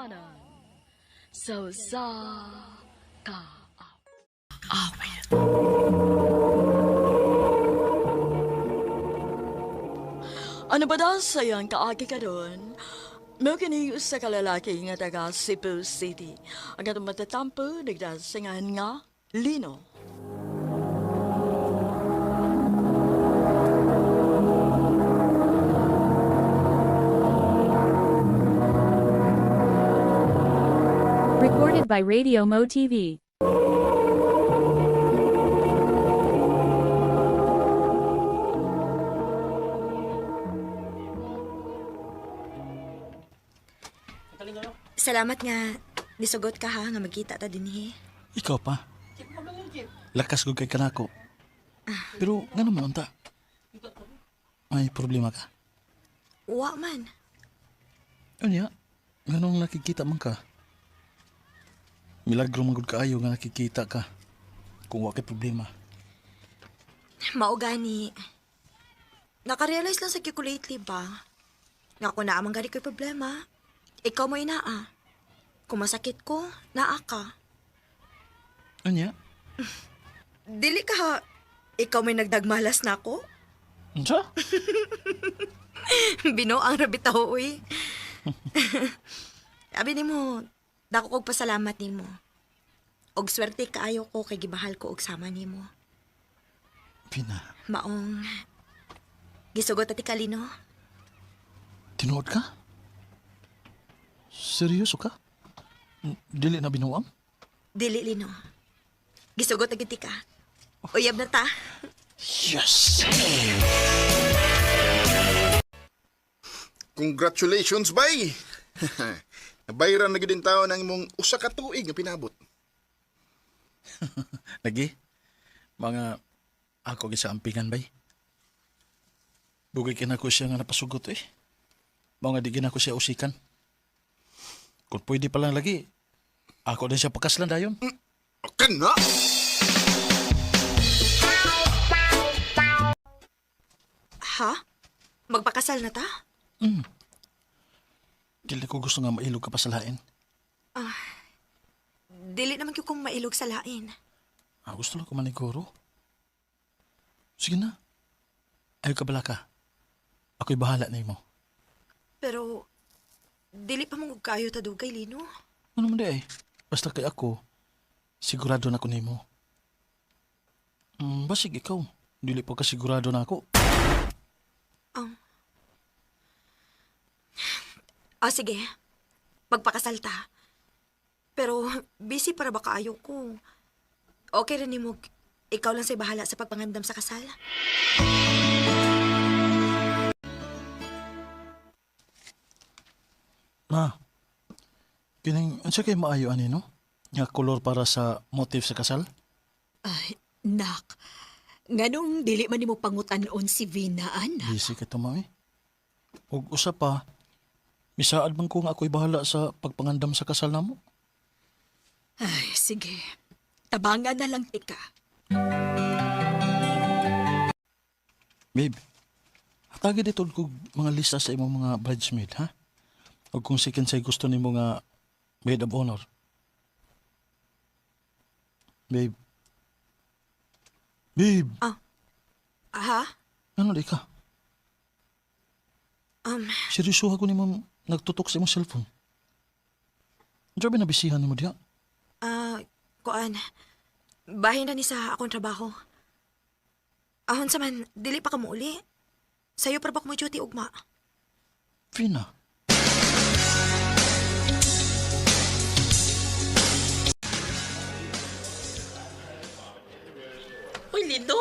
katotohanan. Sa ka. Ano ba daw sayang kaagi ka doon? May kinius sa kalalaki nga taga Cebu City. Ang atong matatampo, nagdasingahan nga, Lino. Recorded by Radio Mo TV. Salamat nga. Nisugot ka ha nga magkita ta dinhi. Ikaw pa. Lakas ko kay kanako. Pero nga naman unta. May problema ka. Wa man. Ano niya? Ganong nakikita man ka? Milagro magod kaayo nga nakikita ka. Kung wa kay problema. Mao gani. Nakarealize lang sa ko lately ba? Nga ako na amang gani ko'y problema. Ikaw mo inaa. Kung masakit ko, naa ka. Ano niya? Dili ka ha. Ikaw may nagdagmalas na ako. Ano? Bino ang rabitaw, uy. Sabi ni mo, dako kog pasalamat ni mo. Og swerte kaayo ko kay gibahal ko og sama ni mo. Pina, Maong, gisugot ati kalino. tinuod ka? Seryoso ka? Dili na binuang? Dili lino. Gisugot agad ka. Uyab na ta. Yes! Congratulations, bay! Nabayran na gid tao ng imong usa ka tuig nga pinabot. Lagi? Mga ako gisa ampingan bay? Bugay kinako siya nga napasugot eh. Mga di ginako siya usikan. Kung pwede pa lang lagi, ako din siya pakaslan dayon. Akan na! Ha? Magpakasal na ta? Dili ko gusto nga mailog ka pa sa lain. Dili naman ko kung mailog sa lain. Gusto lang ko maniguro. Sige na. Ayaw ka bala ka. Ako'y bahala na mo. Pero, dili pa mong kayo ta dugay, Lino. Ano man di ay? Basta kay ako, sigurado na ko nimo. Basig ikaw. Dili pa ka sigurado na ako. Sige. Magpakasal ta. Pero, busy para ba kaayo ko? Okay rin ni mo, ikaw lang sa'y bahala sa pagpangandam sa kasal. Ma, kining, ansa kay maayo ani no? Nga kolor para sa motif sa kasal? Ay, nak. Nganong dili man nimo pangutanon si Vina, anak? Busy ka to, mami. Ug usa pa, misaad man ko nga ako'y bahala sa pagpangandam sa kasal namo. Ay, sige. Tabangan na lang tika. Babe, hatagi dito ko mga lista sa imong mga bridesmaid, ha? O kung second say gusto nimo nga maid of honor. Babe. Babe, Ha? ano di ka? Seryoso ako nimo nagtutok sa imong cellphone. Diyan ba nabisihan nimo diya? Kuan. Bahin na ni sa akong trabaho. Ahon sa man, dili pa ka muuli. Sa'yo para ba ko duty ugma? Vina. Uy, Lindo!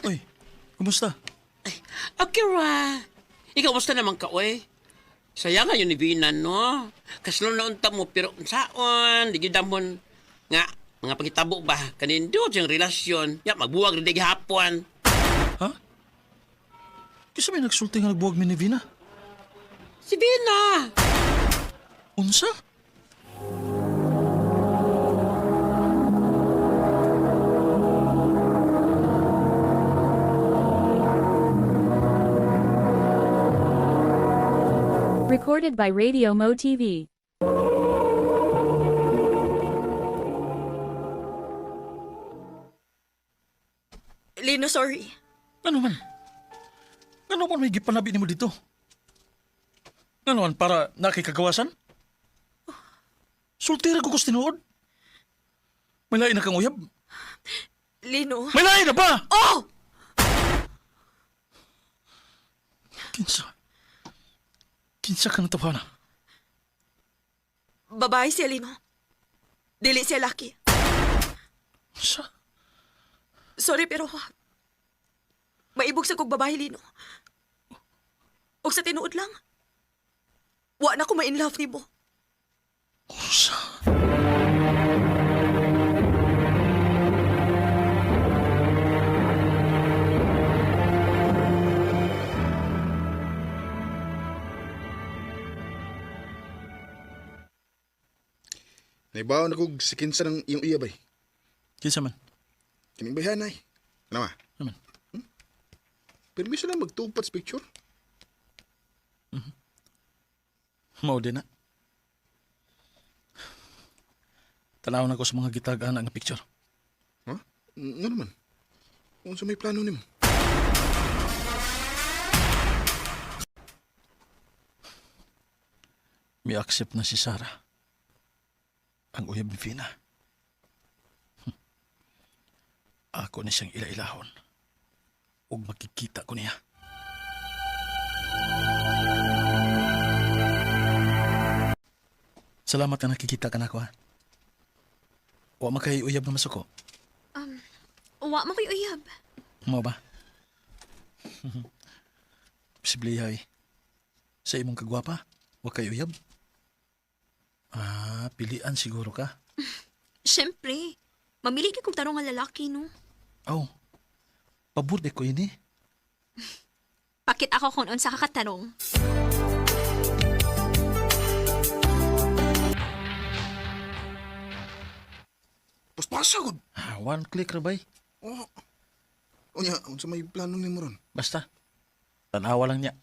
Uy, kumusta? Akira! Ikaw, basta naman ka, oy. Sayang nga yun ni Vinan, no? Kaslo na unta mo, pero saon, di gidamon. Nga, mga pagitabo ba, kanindo siyang relasyon. Ya, magbuwag rin di hapon. Ha? Kasi may nagsulti nga nagbuwag mi ni Vina. Si Vina! Unsa? Recorded by Radio Mo TV. Lino, sorry. Ano man? Ano man may gipanabi ni mo dito? Ano man, para nakikagawasan? Sultira ko tinuod. May lain na kang uyab. Lino. May lain na ba? Oh! Kinsa? Kinsa ka natawa na? Babae siya, Lino. Dili siya laki. Sa? Sorry, pero maibog sa kong babae, Lino. Og sa tinuod lang, wa na ko ma-in-love ni mo. Sa? Naibaw na kog si kinsa ng iyong iya bay. Kinsa man? Kining bayhan ay. Ano ma? Ano man? Permiso lang magtupat sa picture. Mao din na. Tanaw na ko sa mga gitagaan nga picture. Ha? Nga naman. Kung sa may plano nimo. May accept na si Sarah. Ang uyab ni Vina. Ako na siyang ilailahon. Ug makikita ko niya. Salamat na nakikita ka na ko, ha? Wa makay uyab na masuko. Wa mo ko'y uyab. Mo ba? Posible hay. Sa imong kagwapa, wa kay uyab. Pilian siguro ka. Siyempre. Mamili kong tarong nga lalaki, no? Aw, paburde ko yun eh. Pakit ako kung unsa ka katarong. Paspasagod. One click ra bay. Oh. Unya, kung sa may plano nimo ron. Basta. Tanawa lang niya.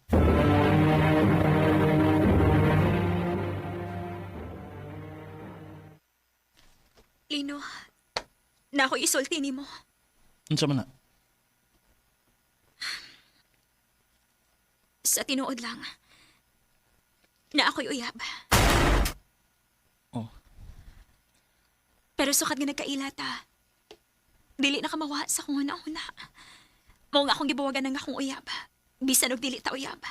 Lino, na ako isulti ni mo. Unsa man na? Sa tinuod lang, na ako'y uyab. Oh, Pero sukat nga nagkailata, dili na kamawa sa kung una-una. Mao nga akong gibawagan ng akong uyab. Bisan og dili ta uyab.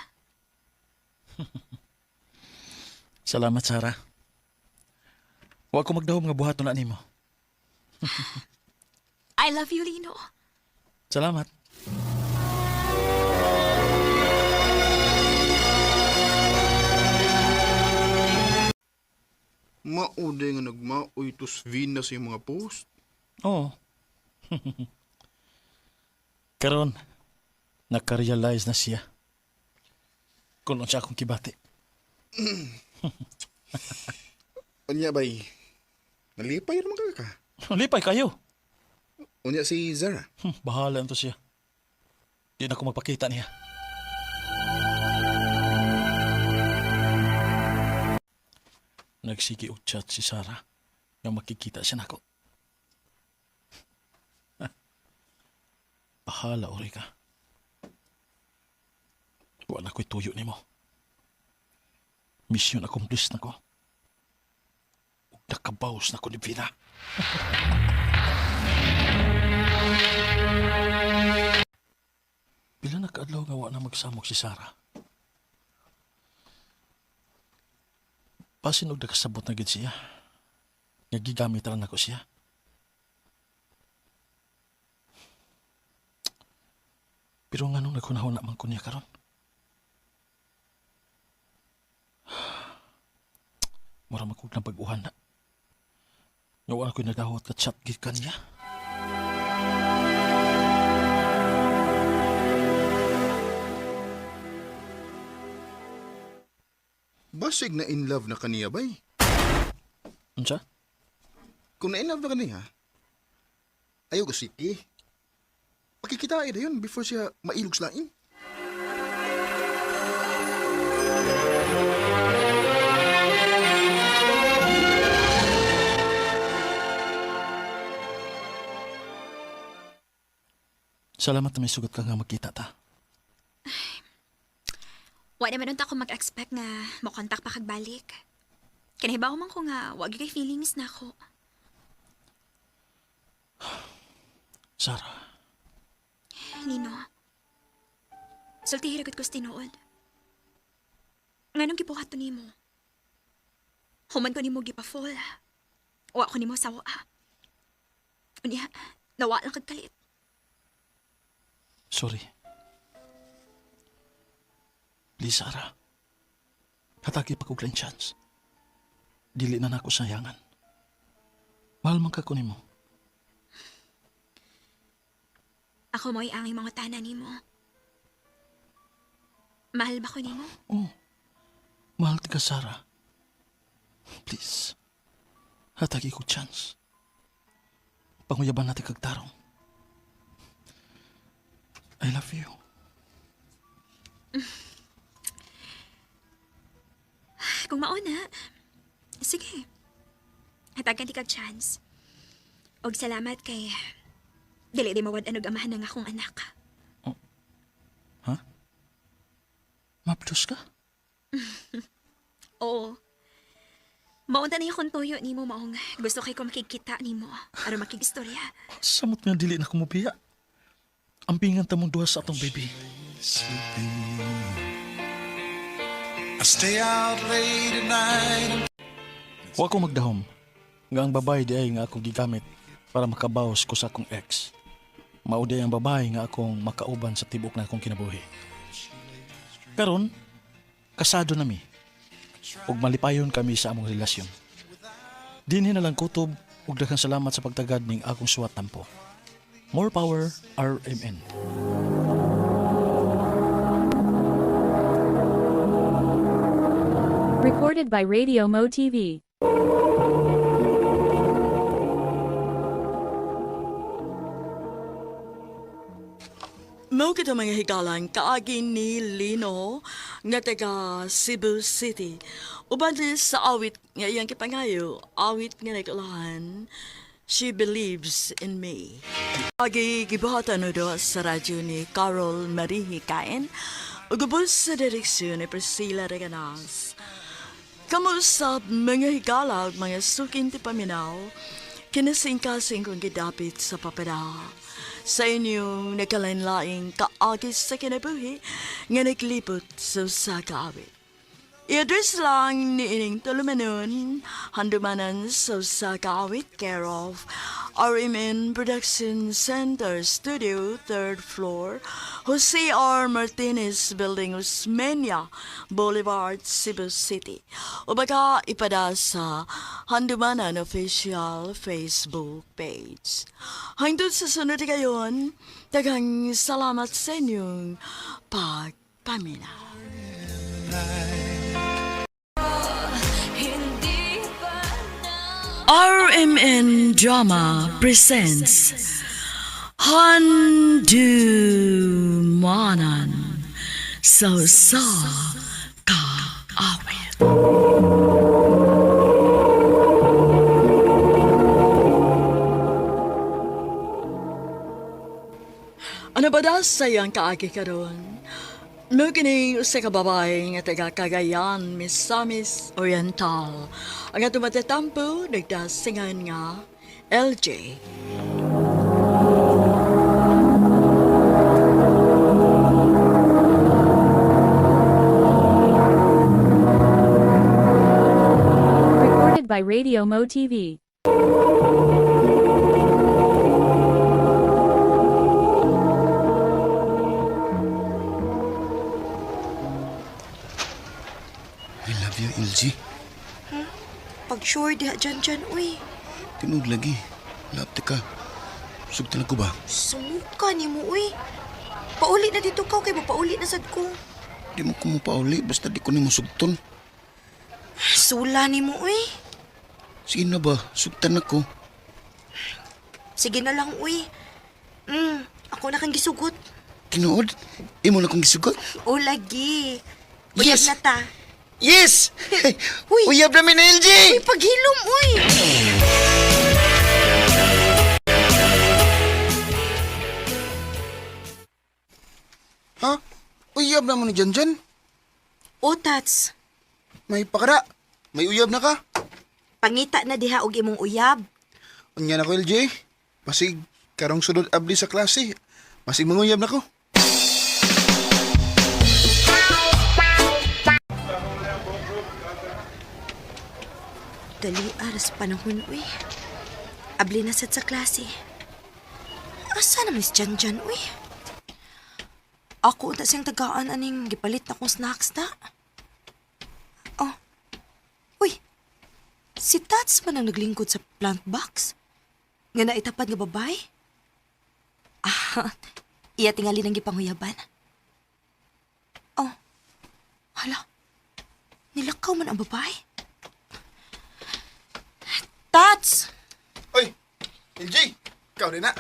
salamat Sarah. Wa ko magdahom nga buhaton na nimo. I love you, Lino. Salamat. Mauday nga nagmaoy tos Vina sa iyong mga post. Oo. Karon, nakarealize na siya. Kung siya akong kibati. Unya bay, nalipay naman ka. Lipay kayo. Unya si Zara. Bahala to siya. Di na ako magpakita niya. Nagsigi og chat si Sarah nga makikita siya nako. Bahala ori ka. Wala ko'y tuyo nimo. Mission accomplished na ko. Ug nakabawas na ko ni Vina. Pila na kaadlaw nga wa na magsamok si Sarah. Pasin og nakasabot na gid siya. Nga gigamit lang ako siya. Pero nga nung nakunahon naman ko niya karon. Mura magkog na pag-uhan na. Ngawa ako'y nagdahot ka chat gid ka niya. Basig na in love na kaniya bay. Unsa? Kung na in love na kaniya, ayaw ko siki. Pakikitain na yun before siya mailog sa lain. Salamat na may sugat ka nga magkita ta. Wa naman unta ako mag-expect nga makontak pa kagbalik. Kanahibaw man ko nga, wag kay feelings na ako. Sarah, Nino, sulti hiragot ko sa tinuod. Nganong gibuhat to nimo? Human ko nimo gipafol. Wa ko nimo sawa. Unya, nawa lang kagkalit. sorry. Please, Sarah. Hatagi pa kong chance. Dili na nako sayangan. Mahal man ka ko nimo. Ako mo'y ang mga tanan nimo. Mahal ba ko nimo? Oh, mahal ti ka, Sarah. Please, hatagi ko chance. Panguyaban natin kagtarong. I love you. Kung mauna, sige. Hatagan ti kag chance. Og salamat kay dili di mawad anog amahan ng akong anak. Mapdos ka? Oo. Maunta na akong tuyo nimo maong gusto kay ko makikita nimo aron makigistorya. Samot nga dili na kumupiya. Ampingan ta mong duha sa atong baby. I stay out late at night. Wa ko magdahom. Nga ang babae di ay nga akong gigamit para makabawas ko sa akong ex. Mao di ang babae nga akong makauban sa tibok na akong kinabuhi. Karon, kasado na mi. Ug malipayon kami sa among relasyon. Dinhi na lang kutob ug daghang salamat sa pagtagad ning akong suwat tampo. More power, RMN. Recorded by Radio Mo TV. Mao kita mga higalan kaagi ni Lino nga taga Cebu City. Uban din sa awit nga iyang kipangayo, awit nga nagulahan, She Believes in Me. Agi gibuhatan no do sa radyo ni Carol Marie Hikain, ugubos sa direksyon ni Priscilla Reganas. Kamusta mga higala ug mga sukin ti paminaw, kinasingkasing kong gidapit sa papeda. Sa inyong nagkalain-laing kaagis sa kinabuhi nga naglipot sa kaawit. I-address lang ni ining tulumanon, handumanan sa kaawit, care of RMN Production Center Studio, 3rd floor, Jose R. Martinez Building, Osmeña Boulevard, Cebu City. O baka ipada sa Handumanan Official Facebook page. Hangtod sa sunod kayon, daghang salamat sa inyong pagpaminaw. RMN Drama presents Handumanan sa kaawit. Ano ba da sayang kaagi karon? No kini usa ka babae nga taga Cagayan, Misamis Oriental. Ang atong matatampo nagdasingan nga LJ. Recorded by Radio Mo TV. I love you, LG. Pag sure diha dyan, uy. Tinud lagi. Lapte ka. Sugtan ko ba? Sumuka ni mo, uy. Pauli na dito ka, kay pauli na sad ko. Di mo ko mo pauli, basta di ko ni mo sugton. Sula ni mo, uy. Sige na ba? Sugtan ako. Sige na lang, uy. Ako na kang gisugot. Tinuod? Imo na kong gisugot? O lagi. Uyab Yes! na ta. Yes! Uy! Uyab namin na, LG! Uy, paghilom, uy! Uyab naman ni Janjan. O, Tats, May pakara. May uyab na ka. pangita na diha og imong uyab. Unya na ko, LJ. Masig karong sunod abli sa klase. Masig manguyab na ko. Dali aras panahon, uy. Abli na sad sa klase. Asa na Miss Janjan, uy? Ako na siyang tagaan aning gipalit na kong snacks na. Oh. Uy. Si Tats man ang naglingkod sa plant box? Nga naitapat nga babay? Ah, iya tingali ng gipanguyaban. Oh. Hala. Nilakaw man ang babay? Tats! Oy, LJ. Ikaw rin na.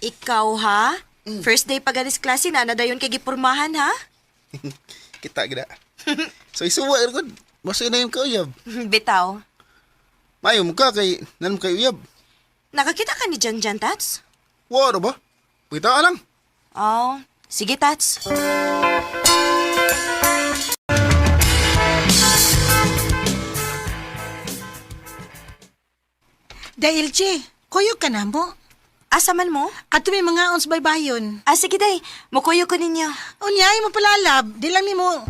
Ikaw, ha? First day paganis klase na dayon kay gipurmahan, ha? Kita gina. So isuwa ko. Masay na yung kauyab. Bitaw. Mayo mo ka kay nanam kay uyab. Nakakita ka ni Janjan, Tats? Waro ba? Kita ka lang. Oh, sige, Tats. Dahil, Che, kuyog ka na mo. Asa man mo? At may mga ons baybayon. Ah, sige, day. Mukuyo ko ninyo. Unyay mo palalab. Di lang ni mo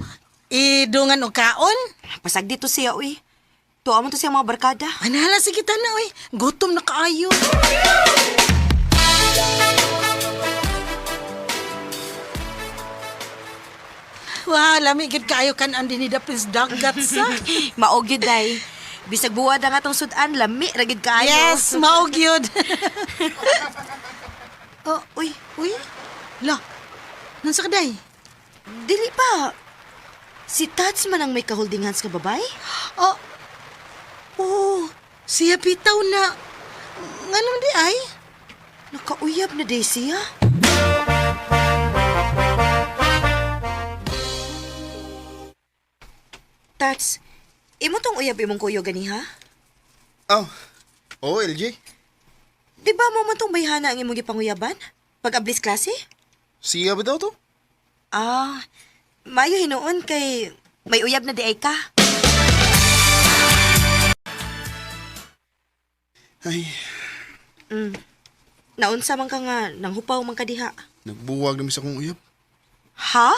idungan o kaon. Pasag dito siya, uy. Tuwa mo to siya mga barkada. Anala, sige ta na, uy. Gutom na kaayo. Wah, lamigid kaayo kan ang dinidapis dagat sa. Maogyod, day. Bisag buwad ang atong sudan, lami, ragid kaayo. Yes, maog yun. Oh, uy. Uy, la, nansa ka day? Dili pa. Si Tats man ang may ka-holding hands ka babay? Oh, siya bitaw na. Nga naman di ay? Nakauyab na day siya. Tats, imo tong uyab imong kuyo gani ha? Oh. Oh, LJ. Di ba mo man tong bayhana ang imong gipanguyaban? Pag-ablis klase? Siya ba daw to? Ah, mayo hinuon kay may uyab na di ay ka. Ay, Naunsa man ka nga, nanghupaw man ka diha. nagbuwag namin sa kong uyab. Ha?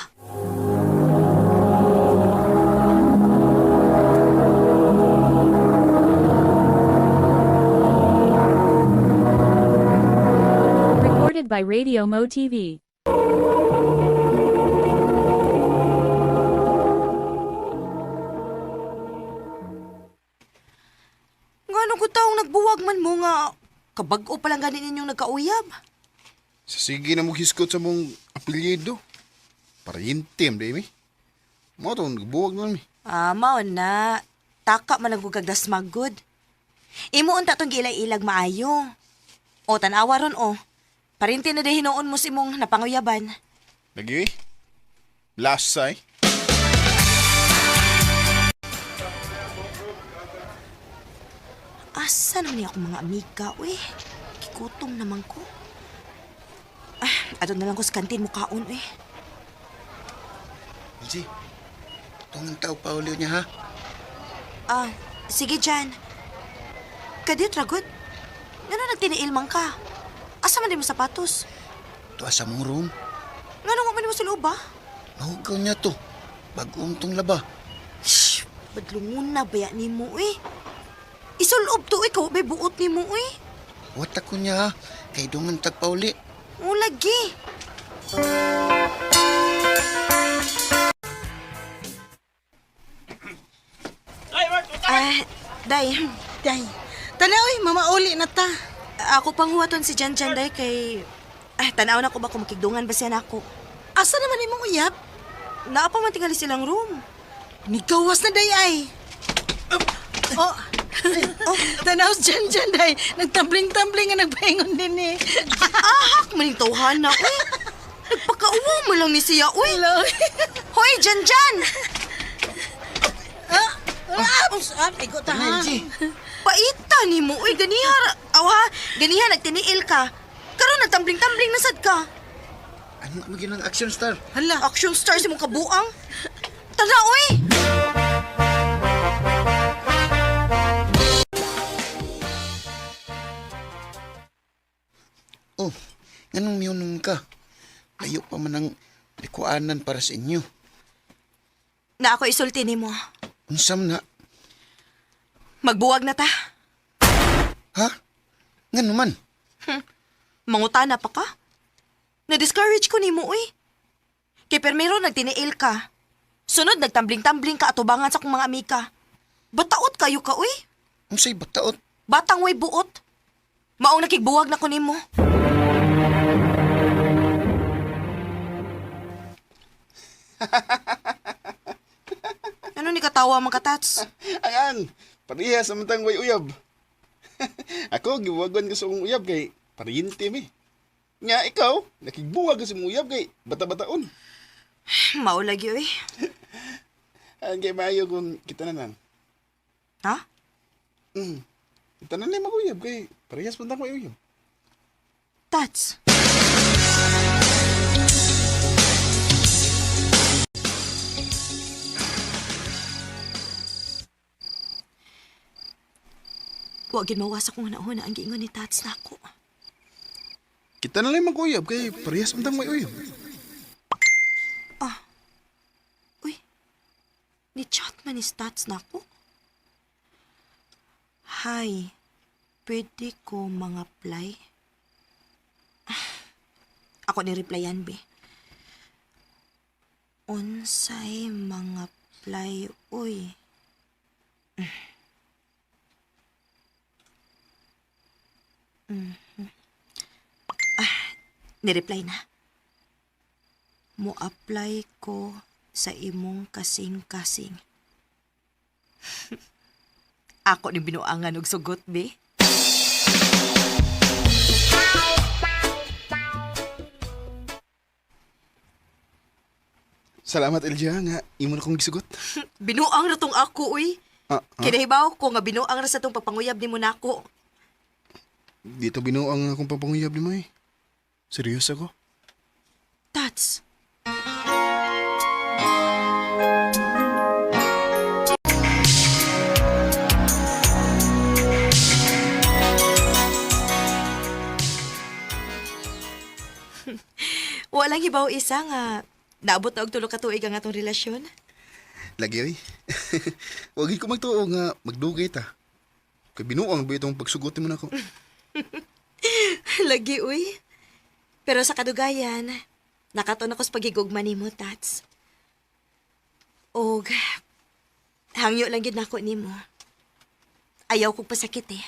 Recorded by Radio Mo TV. Ngano ko taong nagbuwag man mo nga, kabag-o pa lang ganin ninyong nagkauyab. Sa sige na mo hiskot sa mong apelyido. Para yintim, di mi. Mo to, nagbuwag naman mi. Ah, mao na. Taka man ang gugagdas magod. Imo unta tong gilay-ilag maayo. O tanawa ron o. Parinti na day hinuon mo si mong napanguyaban. Lagi, last say. Asa naman niya akong mga amiga, uy. Kikutom naman ko. Ah, ato na lang ko sa kantin mo kaon, uy. LJ, itong tao pa ulit niya ha. Ah, sige dyan. Kadit, Ragot. Ngano nagtiniil man ka? Asa man din mo sapatos? Tuwa sa mong room. Ngano mo man mo sa loob, ba? Mahugaw niya to. Bagong tong laba. Shh! Badlungon na baya ni mo, uy. Isulob to, ikaw, may buot ni mo, uy. Wata ko niya ha. Kay dungan tagpauli. O, lagi. Day. Day, tanaw, mamauli na ta. Ako pang huwaton si Jan day kay... tanaw na ko ba kung makigdungan ba siya na ako? Asa naman imong uyab? Naapa man tingali silang room. Nigawas na day ay. Oh, tanaw dyan, day. Nagtambling-tambling nga nagpahingon din eh. Ahak, maning tawhan na, uy. Nagpakauwa mo lang ni siya, uy. Hello. Hoy, Jan! Igo ta ha. Paita ni mo, uy. Ganiha, ganiha, nagtiniil ka. Karon nagtambling-tambling na sad ka. Ano maging ng action star? Hala. Action star si mong kabuang. Tara, uy! Oh, ganong miyunong ka. Layo pa man ang likuanan para sa inyo. Na ako isulti ni mo. Unsam na, Magbuwag na ta. ha? Nga naman. Mangutana pa ka? Na-discourage ko ni mo, uy. Kay permiro nagtiniil ka. Sunod nagtambling-tambling ka atubangan sa kong mga amika. Bataot kayo ka, uy. Unsay bataot? Batang way buot. Maong nakigbuwag na ko nimo. Ano ni katawa mga katats? Ayan, parehas samantang way uyab. Ako, gibuwagan ko sa mong uyab kay pariyente mi. Nga ikaw, nakigbuwag ka sa mong uyab kay bata-bataon. Maulagi, uy. Ang kay maayo kung kita na nan. Ha? Kita na na mag-uyab kay parehas pantang way uyab. Tats. Huwagin mawasak kung una-una ang giingon ni Tats na ako. Kita na lang mag-uyab kay parehas pantang way uyab. Uy, ni-chat man ni Tats na ako. Hi, pwede ko mga apply? Ako ni-replyan, be. Unsay mga apply, uy. Ni-reply na. Mo-apply ko sa imong kasing-kasing. Ako ni binuangan og sugot, be. Salamat Elja nga imo na kong gisugot. Binuang na tong ako, uy. Ah, Kinahibaw ko nga binuang na sa tong papanguyab ni mo nako. dito binuang akong papanguyab ni mo eh. Seryoso ako. Tats. Walang hibaw isa nga naabot na og tulo ka tuig ang atong relasyon. Lagi oy. Wag ko magtuo nga magdugay ta. Kay binuang ba itong pagsugot mo na ako. Lagi, uy. Pero sa kadugayan, nakaton ako sa pagigugma nimo, Tats. Og, hangyo lang yun ako nimo. Ayaw kong pasakit eh.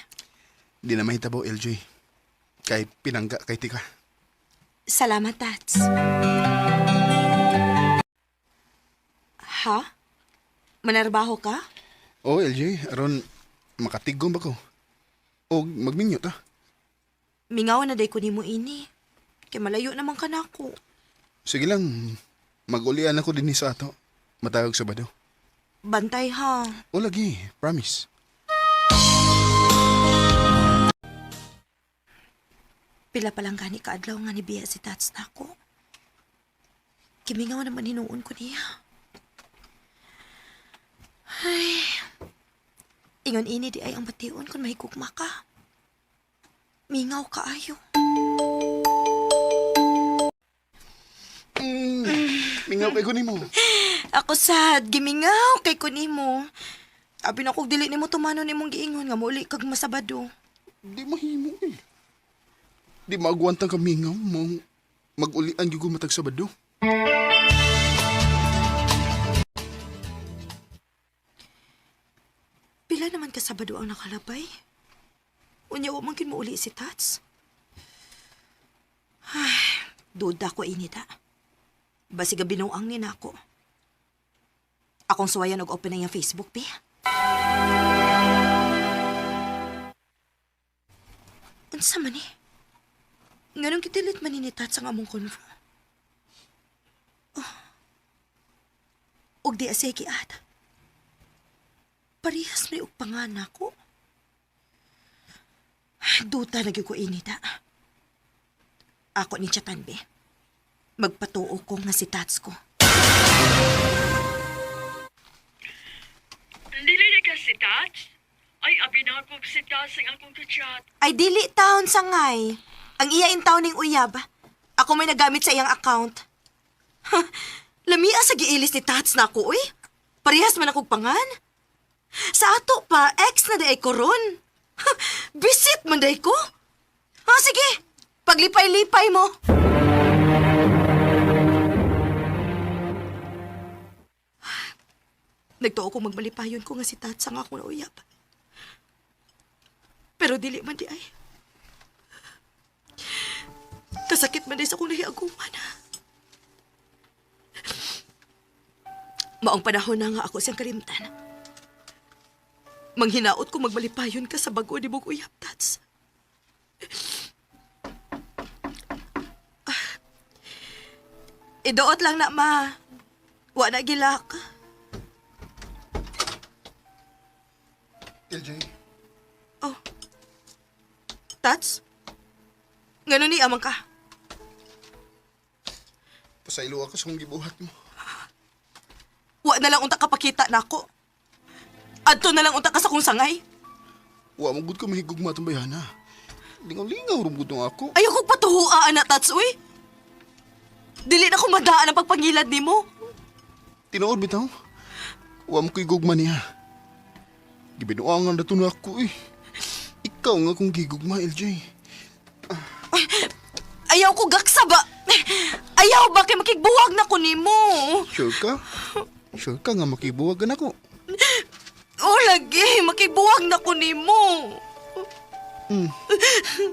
Di na mahitabo, LJ. Kay pinangga kay tika. Salamat, Tats. Ha? Manarbaho ka? Oh, LJ, aron makatigom ba ko? O magminyo ta. Mingaw na day ko nimo ini. Kay malayo naman ka na ako. Sige lang, mag-ulian ako din sa ato. Matawag Sabado. Bantay ha. O lagi, promise. Pila pa lang gani kaadlaw nga ni Bia si Tats na ako. Kimingaw naman hinuon ko niya. Ay, ingon ini di ay ang bation kung mahigugma ka. Mingaw ka ayo. Mingaw kay kunin mo. Ako sad, gimingaw kay kunimo. Abi na kog dili nimo tumano nimong giingon nga muli kag masabado. Di mahimo eh. Di maagwantang ka mingaw mo. Mag-ulian yung gumatag Sabado. Pila naman ka Sabado ang nakalabay? Unya wa man gid mo uli si Tats. Ay, duda ko inita. Basi gabi binuang ni nako. Akong suwayan og open na yung Facebook, pe. Unsa man eh? Nganong kitilit man ni Tats ang among konvo? Oh. Og di asay kiat. Parehas may og pangana ko. Duta lagi ko inita. Ako ni chatan, be. magpatuo ko nga si Tats ko. Dili na ka si Tats? Ay, abinakog si Tats ang akong kachat. Ay dili taon sangay. Ang iya in taon ning uyab. Ako may nagamit sa iyang account. Lamia sa giilis ni Tats na ako, uy. Parehas man akong pangan. Sa ato pa, ex na day ko ron. Visit man day ko. Sige, paglipay-lipay mo. Nagtuo ko magmalipayon ko nga si Tats ang ako na uyab. Pero dili man di ay. Kasakit man di sa akong nahiaguman. Maong panahon na nga ako siyang kalimtan. Manghinaot ko magmalipayon ka sa bago ni mong uyab, Tats. Idoot lang na, ma. Wa na gilak. LJ, Oh. Tats? Ngano ni amang ka? pasaylo ako sa kong gibuhat mo. Wa na lang unta kapakita na ako. Adto na lang unta ka sa kong sangay. Wa mo gud ko mahigugma itong bayana. Lingaw-lingaw rin gud nung ako. Ayaw ko patuhuaan na, Tats, uy. Dili na ko madaan ang pagpangilad ni mo. Tinuod bitaw. Wa mo ko'y gugma niya. Gibinuangan na to na ako eh. Ikaw nga kong gigugma, LJ. Ayaw ko gaksa ba? Ayaw ba kay makigbuwag na ko ni mo? Sure ka? Sure ka nga makibuwagan ako. O lagi, makigbuwag na ko ni mo.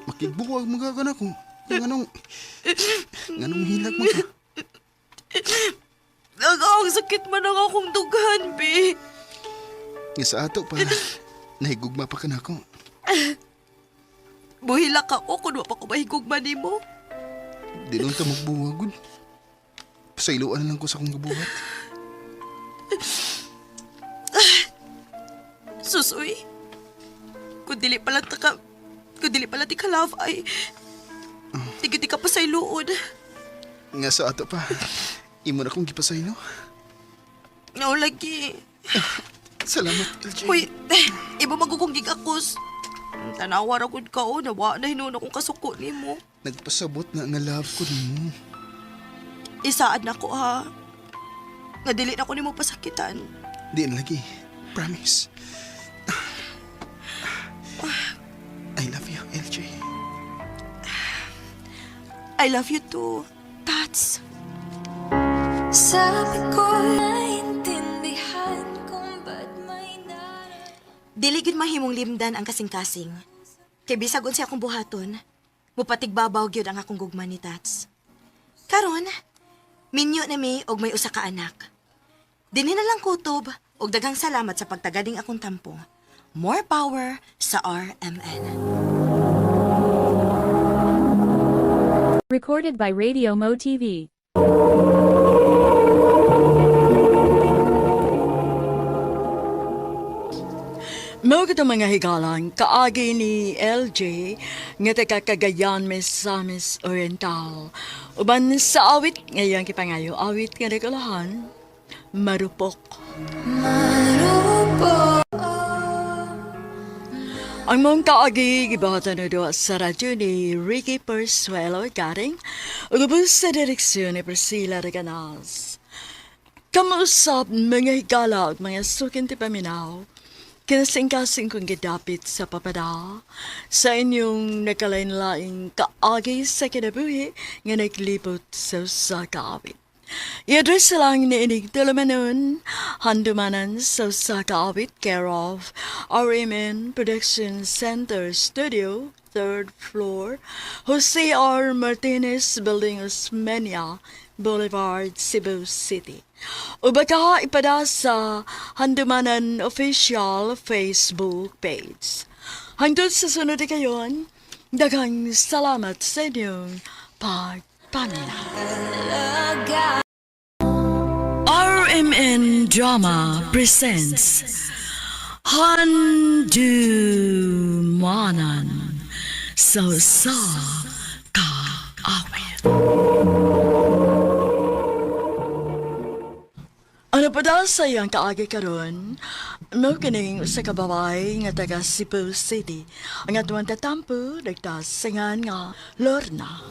Makigbuwag magagan ako. Nganong hilag mo ka? Ang sakit man ang akong dughan, be. Nga sa ato pa, nahigugma pa ka na ako. Buhilak ako kung wa pa ko mahigugma ni mo. Di nun ta magbuwagod. Pasayloan na lang ko sa akong gabuhat. Susoy. Kung dili pala ti ka love ay tigiti ka pa sa iluod. Nga sa ato pa, imo na kong gipasaylo. O lagi. Salamat, LJ. Uy, iba magugong gigakos. Tanawa ra gud ka o, nawa na hinuna kong kasuko ni mo. Nagpasabot na nga love ko nimo. Isaad na ko ha. Nga dili na ko ni mo pasakitan. Di na lagi. Promise. I love you, LJ. I love you too, Tats. Sabi ko, naintindihan kung ba't may Dili gid mahimong limdan ang kasing-kasing. Kay bisag unsa akong buhaton, mupatigbabaw gyud ang akong gugma ni Tats. Karon, minyo na mi og may usa ka anak. Dinhi na lang kutob og daghang salamat sa pagtagading akong tampo. More power sa RMN. Recorded by Radio Mo TV. Mao kita mga higalan, kaagi ni LJ nga taga Cagayan, Misamis Oriental. Uban sa awit ngayang kipangayo, awit nga regalahan, marupok. Ang mong kaagi gibahatan na doon sa radyo ni Ricky Persuelo garing ugubos sa direksyon ni Priscilla Reganas. Kamusap mga higala at mga sukin ti paminaw, kinasing-kasing kong gidapit sa papada sa inyong nakalain-laing kaagi sa kinabuhi nga naglipot sa kaawit. I-address lang ni inig talamanon, handumanan sa kaawit care of RMN Production Center Studio, 3rd floor, Jose R. Martinez Building, Osmeña Boulevard, Cebu City. O baka ipada sa Handumanan Official Facebook page. Hangtod sa sunod kayon, daghang salamat sa inyong pagpamina. RMN Drama presents Handumanan sa Kaawit. Dahil sa iyang kaagi karon, no kining sa kababay nga taga Cebu City, ang atuang tatampo, nagtasingan nga Lorna.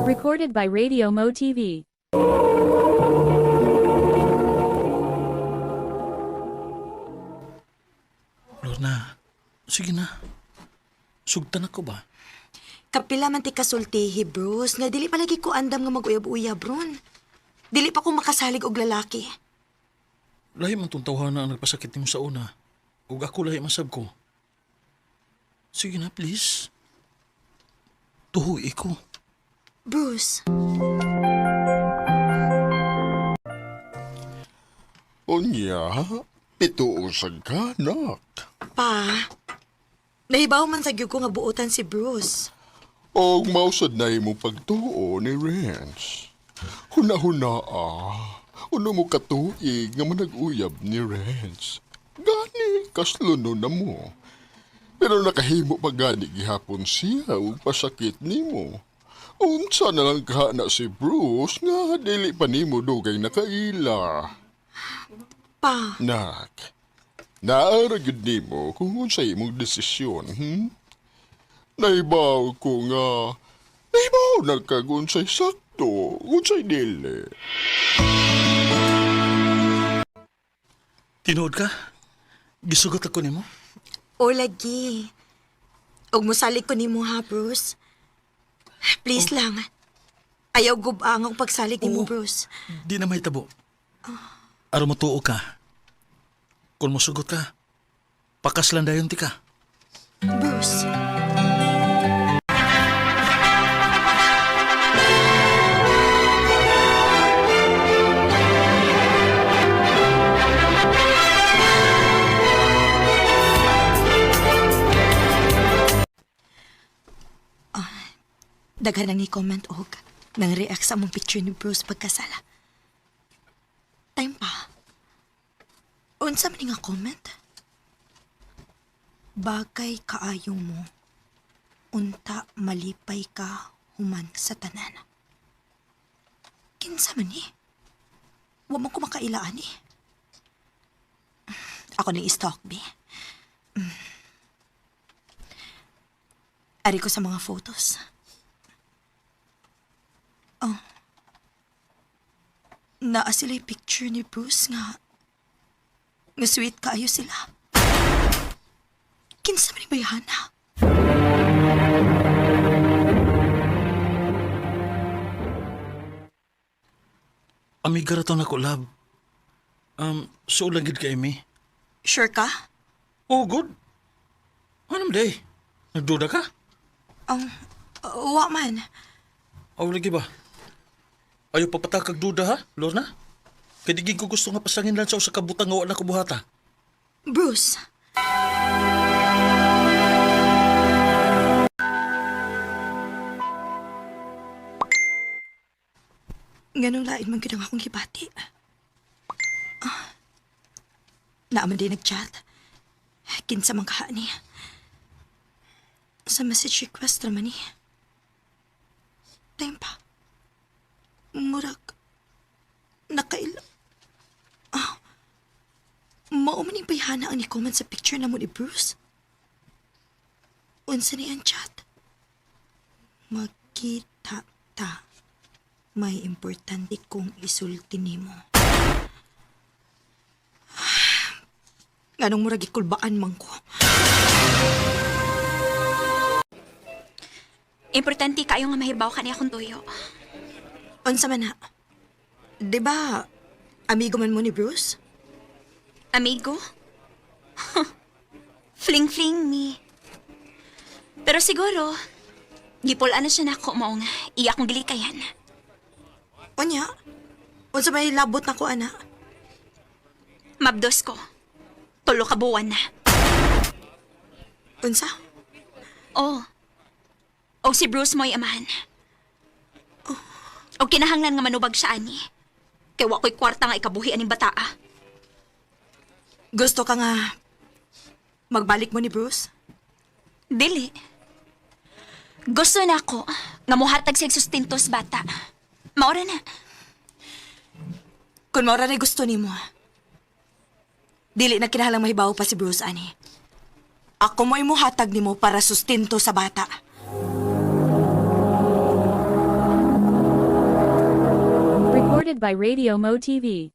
Recorded by Radio Mo TV. Lorna, sige na. Sugtan ako ba? Kapila man ti kasultihi, Bruce, nga dili palagi ko andam nga mag-uyab-uyab, ron. Dili pa ko makasalig og lalaki. Lahi man tong tawhana ang nagpasakit nimo sa una. Ug ako lahi masab ko. Sige na, please. Tuhoy ko. Bruce, Unya, pituusag ka, nak. pa, nahibaw man sa gyud ko nga buotan si Bruce. Og mausad na imong pagtuo ni Renz. Huna-huna uno mo katuig nga manag-uyab ni Renz. Gani, kasluno na mo. Pero nakahimo pa gani gihapon siya ug pasakit nimo. Unsa na lang ka na si Bruce nga dili pa nimo dugay nakaila. Pa, Nak, naaragid nimo kung unsa imong desisyon, Naibaw ko nga, naibaw na ka kung unsay sakto, unsay dili. Tinood ka? Gisugot ako nimo? o lagi. Og mosalig ko nimo ha, Bruce. Please lang. Ayaw gubang ang pagsalig nimo, Bruce. Di na may tabo. Aro mo tuo ka. Kung mosugot ka, pakaslan dayon ti ka. Bruce. Daghan nang i-comment og nang react sa among picture ni Bruce pagkasala. Time pa. Unsa man nga comment? Bagay kaayo mo. Unta malipay ka human sa tanan. Kinsa man ni? Wa mo ko makailaan ni. Ako nang i-stalk be. Ari ko sa mga photos. Oh. Naa sila'y picture ni Bruce nga sweet kaayo sila. Kinsa man ni bayhana? Amiga raton ako, love. So langid ka, Amy. Sure ka? Oh, good. Anong day? Nagduda ka? Wa man. Aw, lagi ba? Ayaw papatakag duda, ha, Lorna? Kadigig ko gusto nga pasangin lang sa kabutang nga wala ko buhata. Bruce. Ganong lain man gid ang akong gibati. Naaman din nag-chat. Kinsa man kaha ni. Sa message request naman ni. Time pa. Murag. Nakaila. Maumaning bayhana ang ni-comment sa picture na mo ni Bruce. Unsa ni ang chat? Magkita ta. May importante kong isulti nimo. Ganong murag ikulbaan man ko. Importante kayo nga mahibaw ka niya akong tuyo. Unsa man na? Diba, amigo man mo ni Bruce? Amigo? Fling-fling ni. Pero siguro, gipulaan na siya na ako maong iyak kong gilikayan. Unya? Unsa may labot na ko, ana? Mabdos ko. Tulo ka buwan na. Unsa? Oh. O si Bruce mo'y amahan. O kinahanglan nga manubag siya ani. Kaya wa ko'y kwarta nga ikabuhi aning bataa. Gusto ka nga Magbalik mo ni Bruce? Dili. Gusto na ako nga muhatag siya sustinto sa bata. Maura na. Kung maura na gusto ni mo, dili na kinahanglang mahibaw pa si Bruce, ani. Ako mo imuhatag ni mo para sustinto sa bata. Recorded by Radio Mo TV.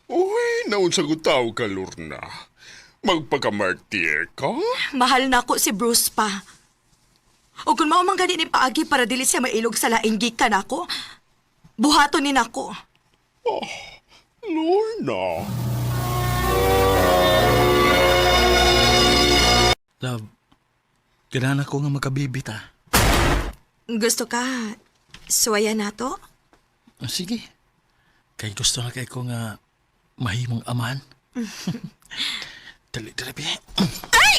Uy, naun sa gutaw ka, Lorna. Magpakamartir ka? Mahal na ako si Bruce pa. O kung mao man gani ni paagi para dili siya mailog sa laing gikan ako, buhaton ni nako. Oh, Lorna. Love, kailangan ako nga magkabibi ta. Gusto ka, suwaya na to? Sige. Kay gusto na kay ko nga mahimong aman. Dali, bi. Ay!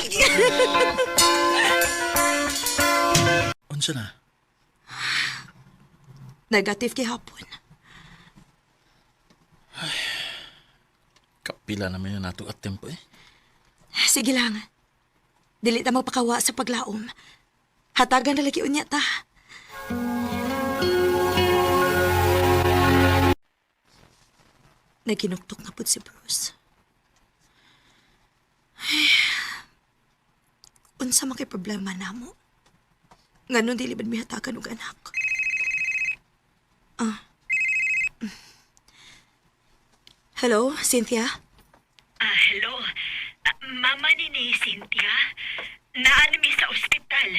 Unsa na? Negative kihapon. Kapila naman yun nato at tempo eh. Sige lang. Dili ta magpakawa sa paglaom. Hatagan na lagi unya ta. Naginuktok na po si Bruce. Ay, unsa man kay problema namo? Nganon dili bad mi hatagan og anak. Hello, Cynthia? Hello. Mama ni Cynthia. Naano mi sa ospital.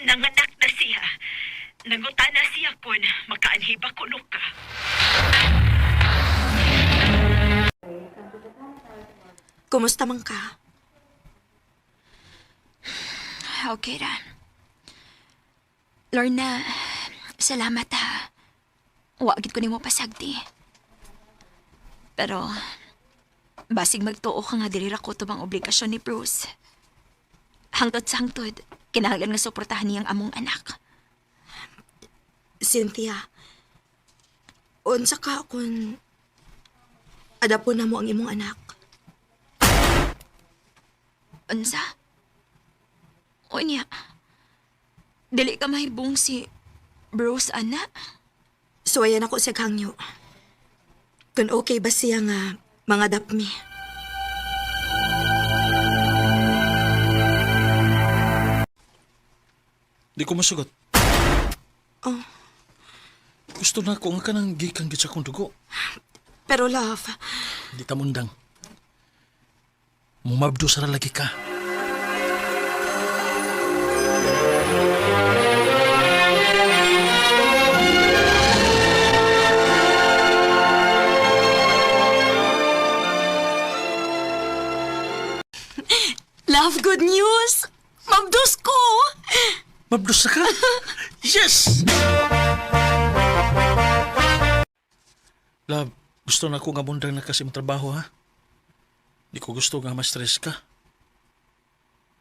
Nanganak na siya. Nanguta na siya kung makaanhiba ko ka. Kumusta man ka? Okay ra. Lorna, salamat ha. Wagid ko nimo pasagdi. Pero, basig magtuo ka nga dili ra ko tubang obligasyon ni Bruce. Hangtod sa hangtod, kinahanglan nga suportahan niyang among anak. Cynthia, unsa ka kung adapon na mo ang imong anak? Unsa? Unya, dili ka mahibong si Bruce, anak? Suwayan ako siya hangyo. Kung okay ba siya nga mga dapmi? Di ko masugot. Oh, Gusto na ko nga ka nang gikan gid sa kong dugo. pero love, Di ta mundang. Mumabdo sa lagi ka. love, good news! Mabdos ko! Mabdos na ka? Yes! Love, gusto na ko nga mundang na kasi mong trabaho, ha? Di ko gusto nga ma-stress ka.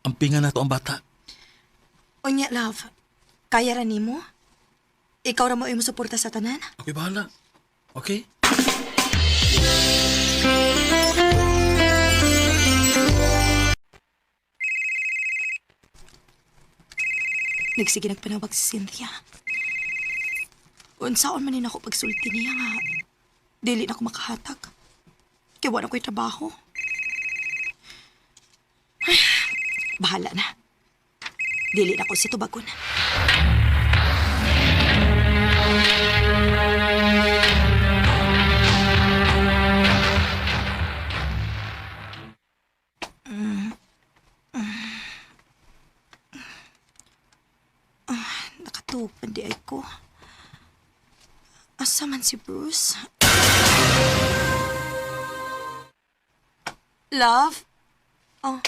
Ampingan na to ang bata. Unya, love, kaya ra nimo? Ikaw ra mo imo suporta sa tanan? Ako'y bahala. Okay? Nagsige nagpanawag si Cynthia. Unsaon man ako pagsulti niya nga, dili na ako makahatag. Kaya wala ko'y trabaho. Ay, bahala na. Dili na ako si tubagon. Nakatupan di ay ko. Asa man si Bruce? Love? Oh.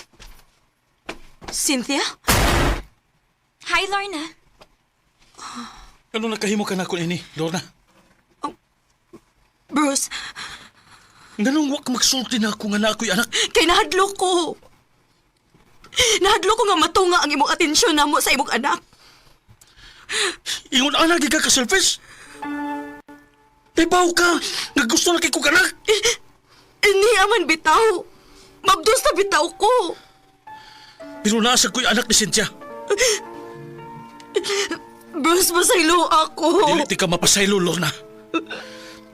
Cynthia? Hi, Lorna. Ano nakahimo ka na ko ini, Lorna? Bruce, Ganong wak magsulti na ako nga na ako'y anak. kay nahadlo ko. Nahadlo ko nga matunga ang imong atensyon namo sa imong anak. Ingon anak, di ka ka-selfish. Ibaw ka! Nga gusto na kay kong anak! Ini aman bitaw. Mabdos na bitaw ko. Pero nasa ko'y anak ni Cynthia. Bruce, masaylo ako. Dili ti ka mapasaylo, Lorna.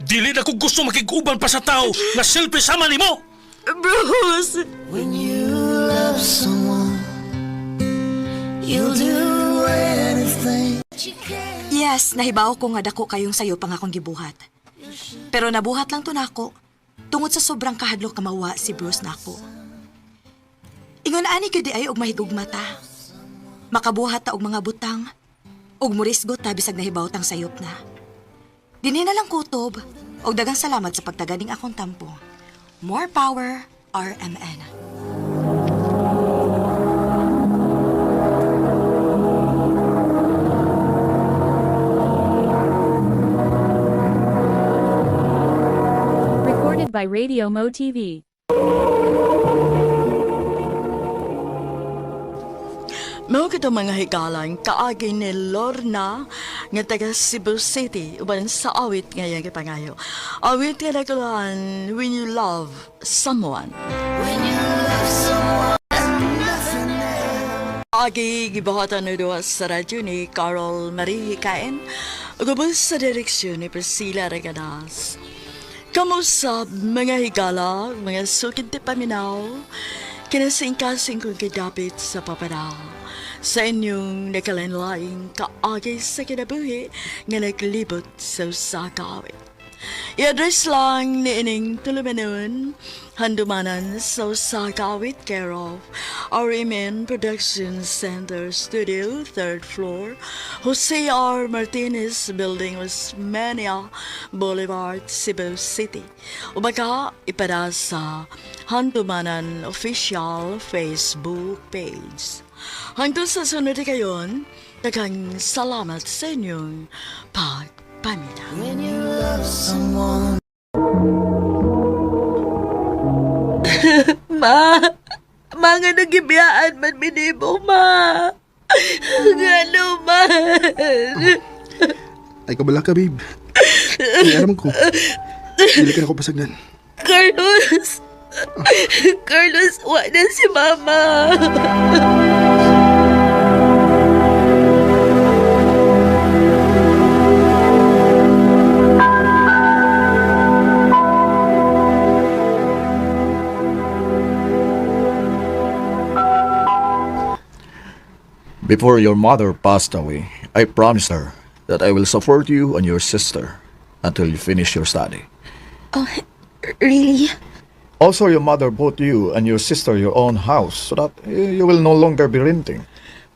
Dili na ko gusto makiguban pa sa tao nga selfie sama ni mo! Bruce! When you love someone, you'll do anything. Yes, nahibaw ko nga dako kayong sayo pang akong gibuhat. Pero nabuhat lang to nako. Tungod sa sobrang kahadlok ka mawa si Bruce nako. Ingon ani gyud di ay og mahigugma ta. Makabuhat ta og mga butang og murisgot ta bisag nahibaw tang sayop na. Dinhi na lang kutob og daghang salamat sa pagtaganing akong tampo. More power, RMN. Recorded by Radio Mo TV. Mao kita mga higalan kaagi ni Lorna nga taga Cebu City uban sa awit ngayon gipangayo. Awit nga naguluhan When You Love Someone. Agi gibuhatan na doon sa radyo ni Carol Marie Hikain ugubos sa direksyon ni Priscilla Regadas. Kamusta mga higala, mga sukid ti paminaw, kinasingkasing kong kadapit sa papanaw. Sa inyong nakalanlaing kaagay sa kinabuhi nga naglibot sa usakawit. I-address lang ni ining tulumanon, handumanan sa usakawit care of RMN Production Center Studio, 3rd floor, Jose R. Martinez Building, Osmeña Boulevard, Cebu City. Ubaga, ipada sa handumanan official Facebook page. Hanggang sa sunod kayon, daghang salamat sa inyong pagpaminaw. When you love someone. Ma, mga nagibiyaan man minimo, ma. Ngano, ma. Ay, kabala ka, babe. Ay, aram ko. Dili ka na ko pasagdan. Carlos. Carlos, wala na si mama. Before your mother passed away, I promised her that I will support you and your sister until you finish your study. Oh, really? Also, your mother bought you and your sister your own house so that you will no longer be renting.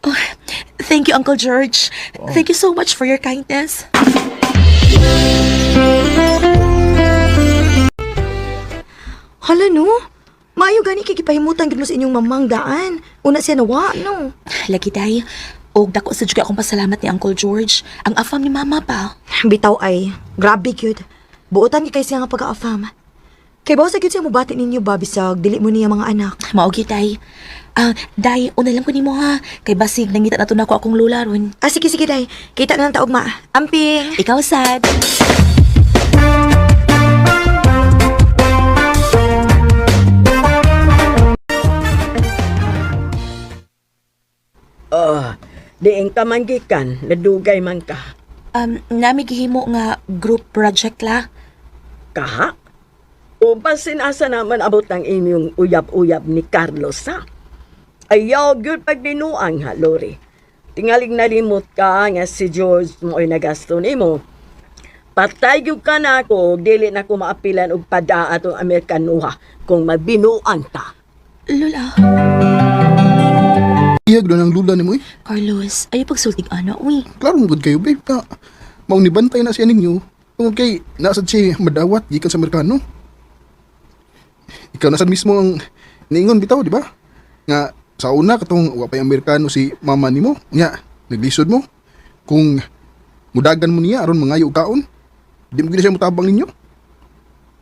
Oh, thank you, Uncle George. Thank you so much for your kindness. Hala, no? Maayo gani kikipahimutan gid mo sa inyong mamang daan. Una siya nawa, no? Lagi day, og dako sa juga akong pasalamat ni Uncle George. Ang afam ni Mama pa. Bitaw ay, grabe gyud. Buotan ni kay siya nga pag-aafam. Kay bawa sa gyud siya mubati ninyo ba bisag dili mo niya mga anak. Mao gyud day. Day, una lang ko nimo ha. Kay basig nangita na to nako akong lola ron. Sige day. Kita na lang taog ma. Amping. Ikaw sad. Diing ka manggikan, nadugay man ka. Nami gihimo nga group project la. Kaha? O basin asa naman abot ang inyong uyab-uyab ni Carlos, ha? Ayaw, good pagdinuang, ha, Lori. Tingaling nalimot ka nga si George mo ay nagasto ni mo. Patay gyud ka na ako, dili na ko maapilan og pada atong Amerikanuha kung magbinuang ta. Lola. Iyag doon ang lula ni mo, eh. Carlos, ayaw pagsultig ano, uy. Klaro mo kayo, babe. Maong nibantay na siya ninyo. Tungod kay, nasad siya madawat, gikan sa Amerikano. Ikaw nasad mismo ang niingon bitaw, di ba? Nga, sa una, katong wapay Amerikano si mama ni mo. Nga, naglisod mo. Kung mudagan mo niya, aron mangayo kaon, di mo gina siya mutabang ninyo.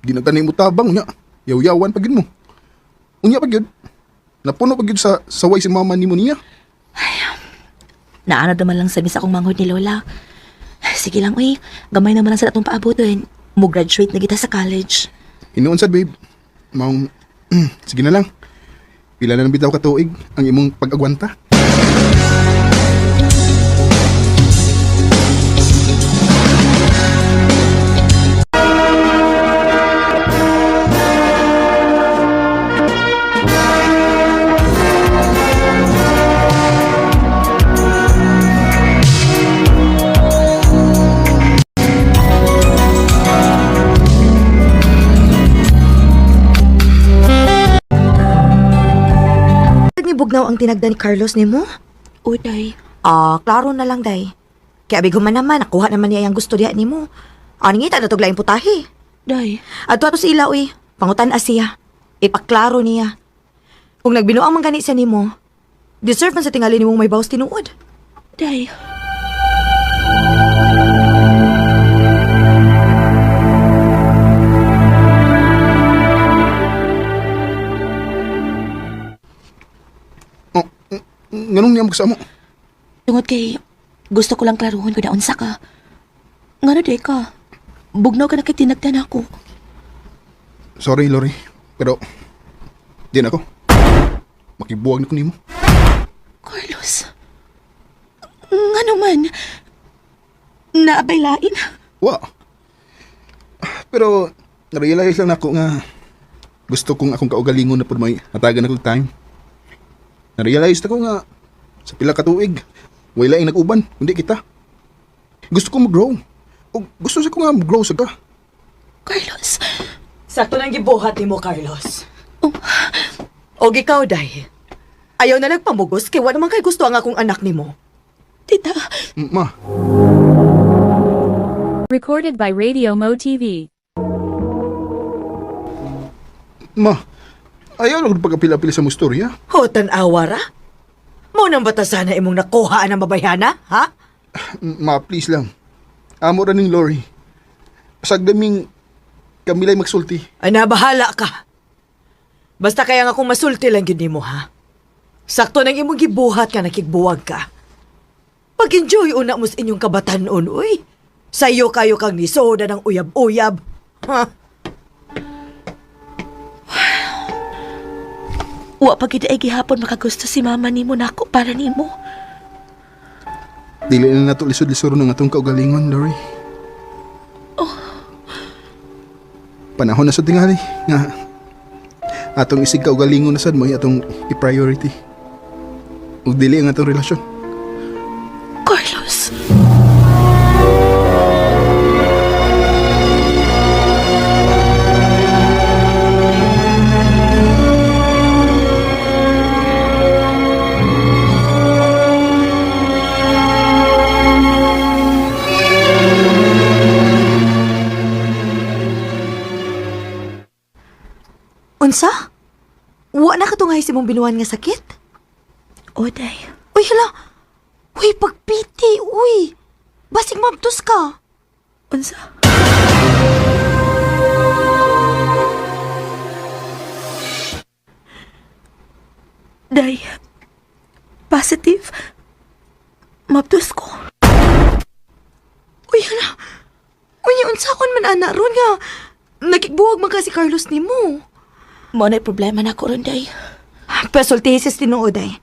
Di na tanay mutabang, nga, yaw-yawan pagid mo. Unya pagid, napuno pagid sa saway si mama ni mo niya. Naano naman lang sa misa akong manghod ni Lola. Sige lang, uy. Gamay naman lang sa atong paabutin. Mo-graduate na kita sa college. Hinuon sad, babe. Maong, sige na lang. Pila na bitaw ka tuig ang imong pag-agwanta. Ni bugnaw ang tinagda ni Carlos nimo? Uy, day. Klaro na lang, day. Kaya bigo man naman, nakuha naman niya yung gusto diya nimo. Ani ngita na tuglaing putahe. Day. Adto ato sila, uy. Pangutan siya. Ipaklaro niya. Kung nagbinuang man gani sa nimo, deserve man sa tingali nimong may bawas tinuod. Day. Nganong niya magsamo? Tungod kay gusto ko lang klaruhon kung naunsa ka. Nga na, day ka. Bugnaw ka na kay tinagdan ako. Sorry, Lori. Pero, di na ako. Makibuwag na ko nimo. Carlos. Nga naman. Naabay lain. Wa. Pero, narealize lang ako nga gusto kong akong kaugalingon na po may hatagan akong time. Narealize na ko nga sa pila ka tuig, wala yung nag-uban, hindi kita. Gusto ko mag-grow. O gusto sa ko nga mag-grow sa ka. Carlos. Sakto nang gibuhat ni mo, Carlos. O ikaw, day. Ayaw na nagpamugos kay wala naman kay gusto ang akong anak ni mo. Tita. Ma. Recorded by Radio Mo TV. Ma. Ayaw lang pagkapila-pila sa mong storya. Hotan awara? Mo nang batasan na imong nakuhaan ng babayhana, ha? Ma, please lang. Amo ra ning Lori. Sagdaming kamilay magsulti. Ay, nabahala ka. Basta kaya nga kung masulti lang yun mo, ha? Sakto nang imong gibuhat ka, nakigbuwag ka. Pag-enjoy una mo sa inyong kabatanon, uy. Sayo kayo kang nisoda ng uyab-uyab. Ha? Wa pag ay gihapon makagusto si mama nimo nako para nimo. Dili na nato lisod-lisod ng atong kaugalingon, Lori. Panahon na sa tingali nga atong isig kaugalingon na sad mo atong i-priority. Ug dili ang atong relasyon. Carlos. Unsa? Wa na katungay si mong binuan nga sakit? O, day. Uy, hala. Uy, pagpiti, uy. Basig mabtos ka. Unsa? Day. Positive. Mabtos ko. Uy, hala. Uy, unsa kon man ana ron nga. Nakikbuwag man ka si Carlos ni mo. Mo na'y problema na ko ron, day. Pasultihisis tinuod ay.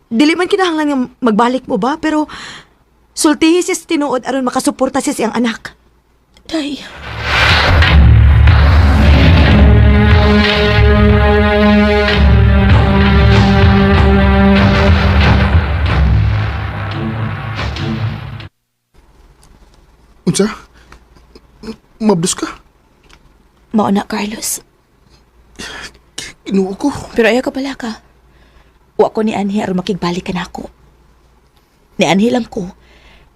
Dili man kinahanglan nga magbalik mo ba, pero sultihisis tinuod aron makasuporta siya siyang anak. Day. Unsa? Mabdos ka? Mao na, Carlos. Inuo ko. Pero ayaw ka pala ka. Wa ko ni Anhi aron makigbalik ka na ako. Ni Anhi lang ko.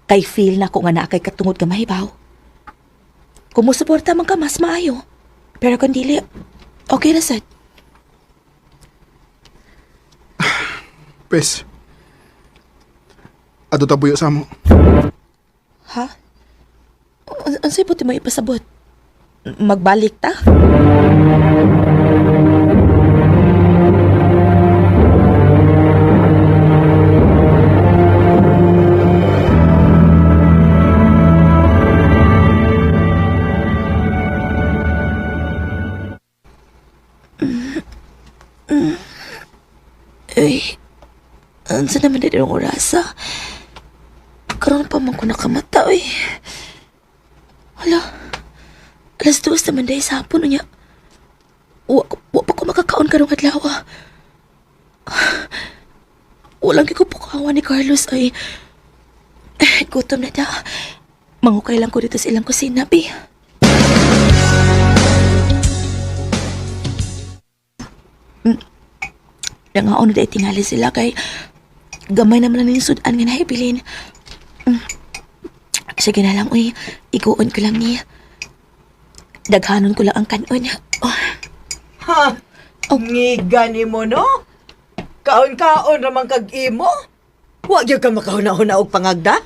Kay feel na ko nga na kay katungod ka mahibaw. Kung musuporta man ka, mas maayo. Pero kung dili, okay na sad. Pes. Ato tabuyo sa mo. Ha? Unsay puti mo ipasabot? Magbalik ta? Uy, ansa naman na din ang orasa? Karoon pa man ko nakamata, uy. Hala, alas 2 naman dahil sa hapon, unya. Wa pa ko makakaon karong adlaw. Walang kikupukawa ni Carlos ay gutom na da. Mangukay lang ko dito sa ilang kusina, bi. Nangaon na dahil tingali sila kay gamay naman na sudan nga nahibilin. Sige na lang, uy. Iguon ko lang niya. Daghanon ko lang ang kanon. Oh. Ha? Ngiga ni mo, no? Kaon-kaon ramang kag-imo? Huwag yung ka makahuna-huna og pangagda?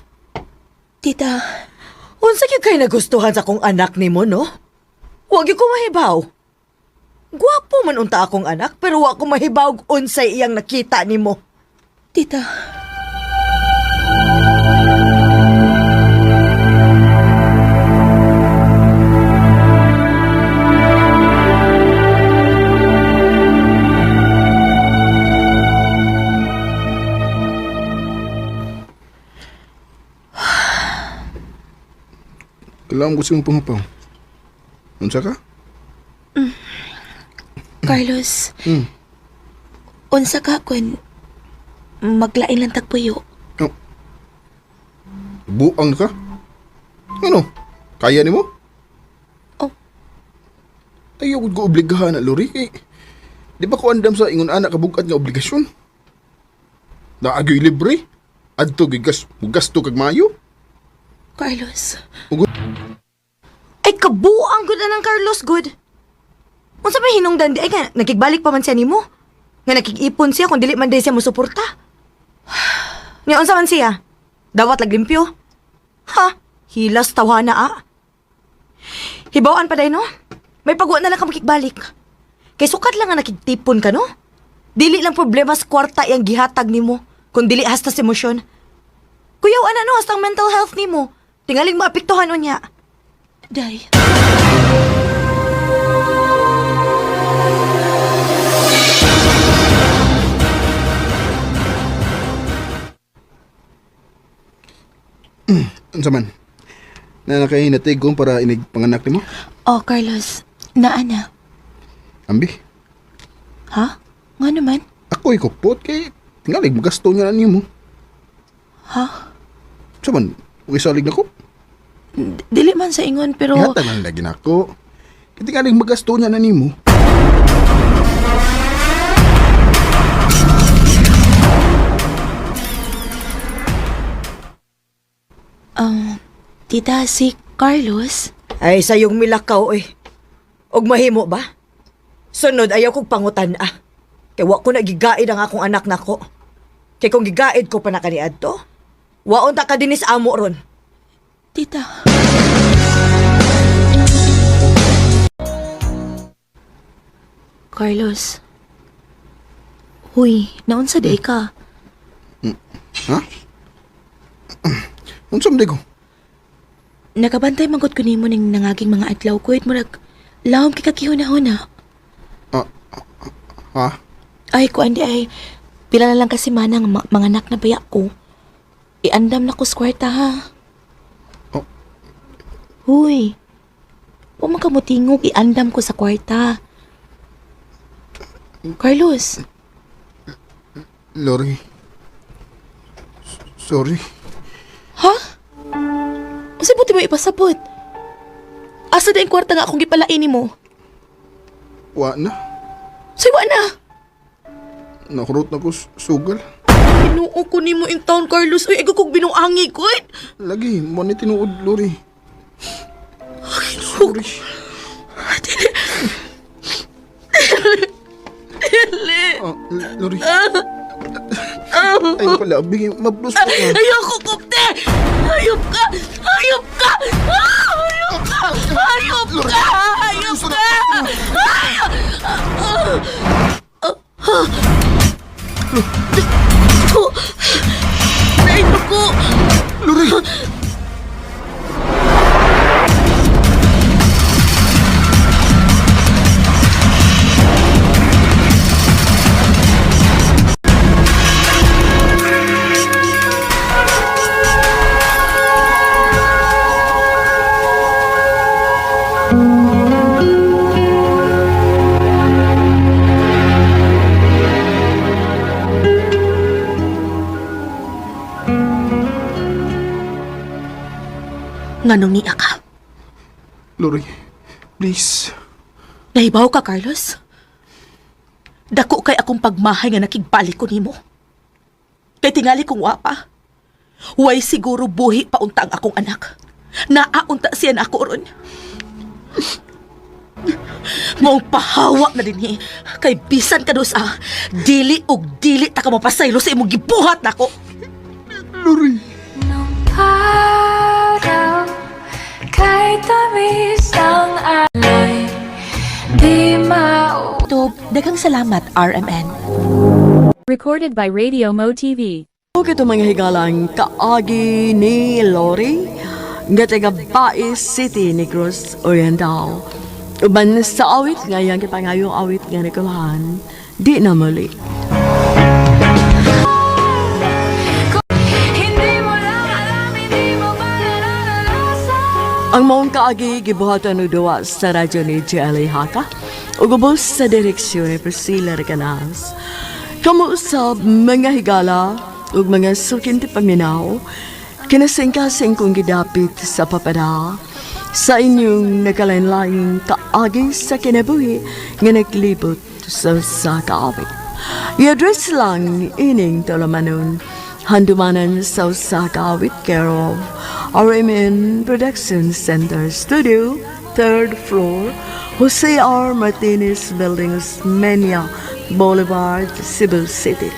Tita. Unsa yung kayo nagustuhan sa kong anak ni mo, no? Huwag yung ko mahibaw. Gwapo man unta akong anak, pero huwag ko mahibaw unsay iyang nakita ni mo. Tita. Kailangan ko siyang pangapaw. Unsa ka? Carlos. Unsa ka kun maglain lang tagpuyo. Oh. Buang ka? Ano? Kaya ni mo? Oh. Ayaw ko obligahan na, Lori. Di ba ko andam sa ingon anak kabugat nga obligasyon? Naagyo'y libre? Adto gasto kag mayo? Carlos. Ay, kabuang good na ng Carlos, good. Unsa ba hinungdan di? Ay, nga, nakigbalik pa man siya nimo. Nga nakikipon siya kung dili man day siya mo suporta. Nga, unsa man siya? Dawat laglimpyo? Ha? Hilas tawhana, Hibawaan pa day, no? May pagwa na lang ka makigbalik. Kay sukat lang nga nakigtipon ka, no? Dili lang problema sa kwarta yang gihatag nimo, kung dili hasta sa emosyon. Kuyaw, ano, hasta ang mental health nimo. Tingaling maapektuhan unya. Day. Unsa man? Na nakahinatig kong para inig panganak ni mo? Oh, Carlos. Naana. Ambi? Ha? Nga naman? Ako'y kupot kay tingalig magasto niya na niyo mo. Ha? Unsa man? Okay, salig na ko? Dili man sa ingon, pero... Ihatag lang lagi na ako. Kaya tingalig magasto niya na niyo mo. Tita, si Carlos? Ay, sayong milakaw, Og mahimo ba? Sunod, ayaw kong pangutan, Kay wa ko nagigaid ang akong anak nako. Kay kung gigaid ko pa na kaniad to, waon ta ka dinis amo ron. Tita. Carlos. Huy, naunsa day ka? Ha? Unsa man ko? Nakabantay mangkot ko nimo ning nangaging mga adlaw ko, murag lawom kikakihuna-huna. Ha? Ay, ko andi ay, pila na lang kasi manang mga anak na baya ko. Iandam na ko sa kwarta, ha? Oh. Huy, huwag man ka mo tingog, iandam ko sa kwarta. Carlos. Lori. Sorry. Ha? Kasi buti mo ipasabot. Asa na yung kwarta nga akong gipalain mo? Wa na. Say, wa na. Nakurot na ko sugal. Binuo ko ni mo in town, Carlos. Uy, ikaw kong binuangi ko. Lagi, mo ni tinuod, Lori. Sorry. Dili. Lori. Ay, pala, bigyan, mablos ko na. Ayoko, Kupte! Hayop ka! Hayop ka! Hayop ka! Hayop ka! Hayop ka! Naino ko! Lori! Nganong niya ka? Lori, please. Nahibaw ka, Carlos? Dako kay akong pagmahay nga nakigbalik ko nimo. Kay tingali kong wapa. Way siguro buhi pa unta ang akong anak. Naaunta siya na ako ron. Mong pahawa na din kay bisan ka dos dili og dili ta ka mapasaylo sa imong gibuhat nako. Lori. Araw kay tamis ang alay di mao. Daghang salamat, RMN. Recorded by Radio Mo TV. Okay ito mga higalang kaagi ni Lori nga taga Bais City, Negros Oriental. Uban sa awit nga yan kipangayong awit nga nakulahan, di na muli. Ang maong kaagi gibuhatan no duwa sa radyo ni Jelly Haka ug ubos sa direksyon ni Priscilla Reganas. Kamuusab mga higala ug mga sukinti paminaw, kinasingkasing kong gidapit sa papada sa inyong nakalain-laing kaagi sa kinabuhi nga naglibot sa kaawit. I-address lang ining talamanon handumanan sa kaawit care of RMN Production Center Studio, 3rd floor, Jose R. Martinez Buildings, Menia Boulevard, Cebu City.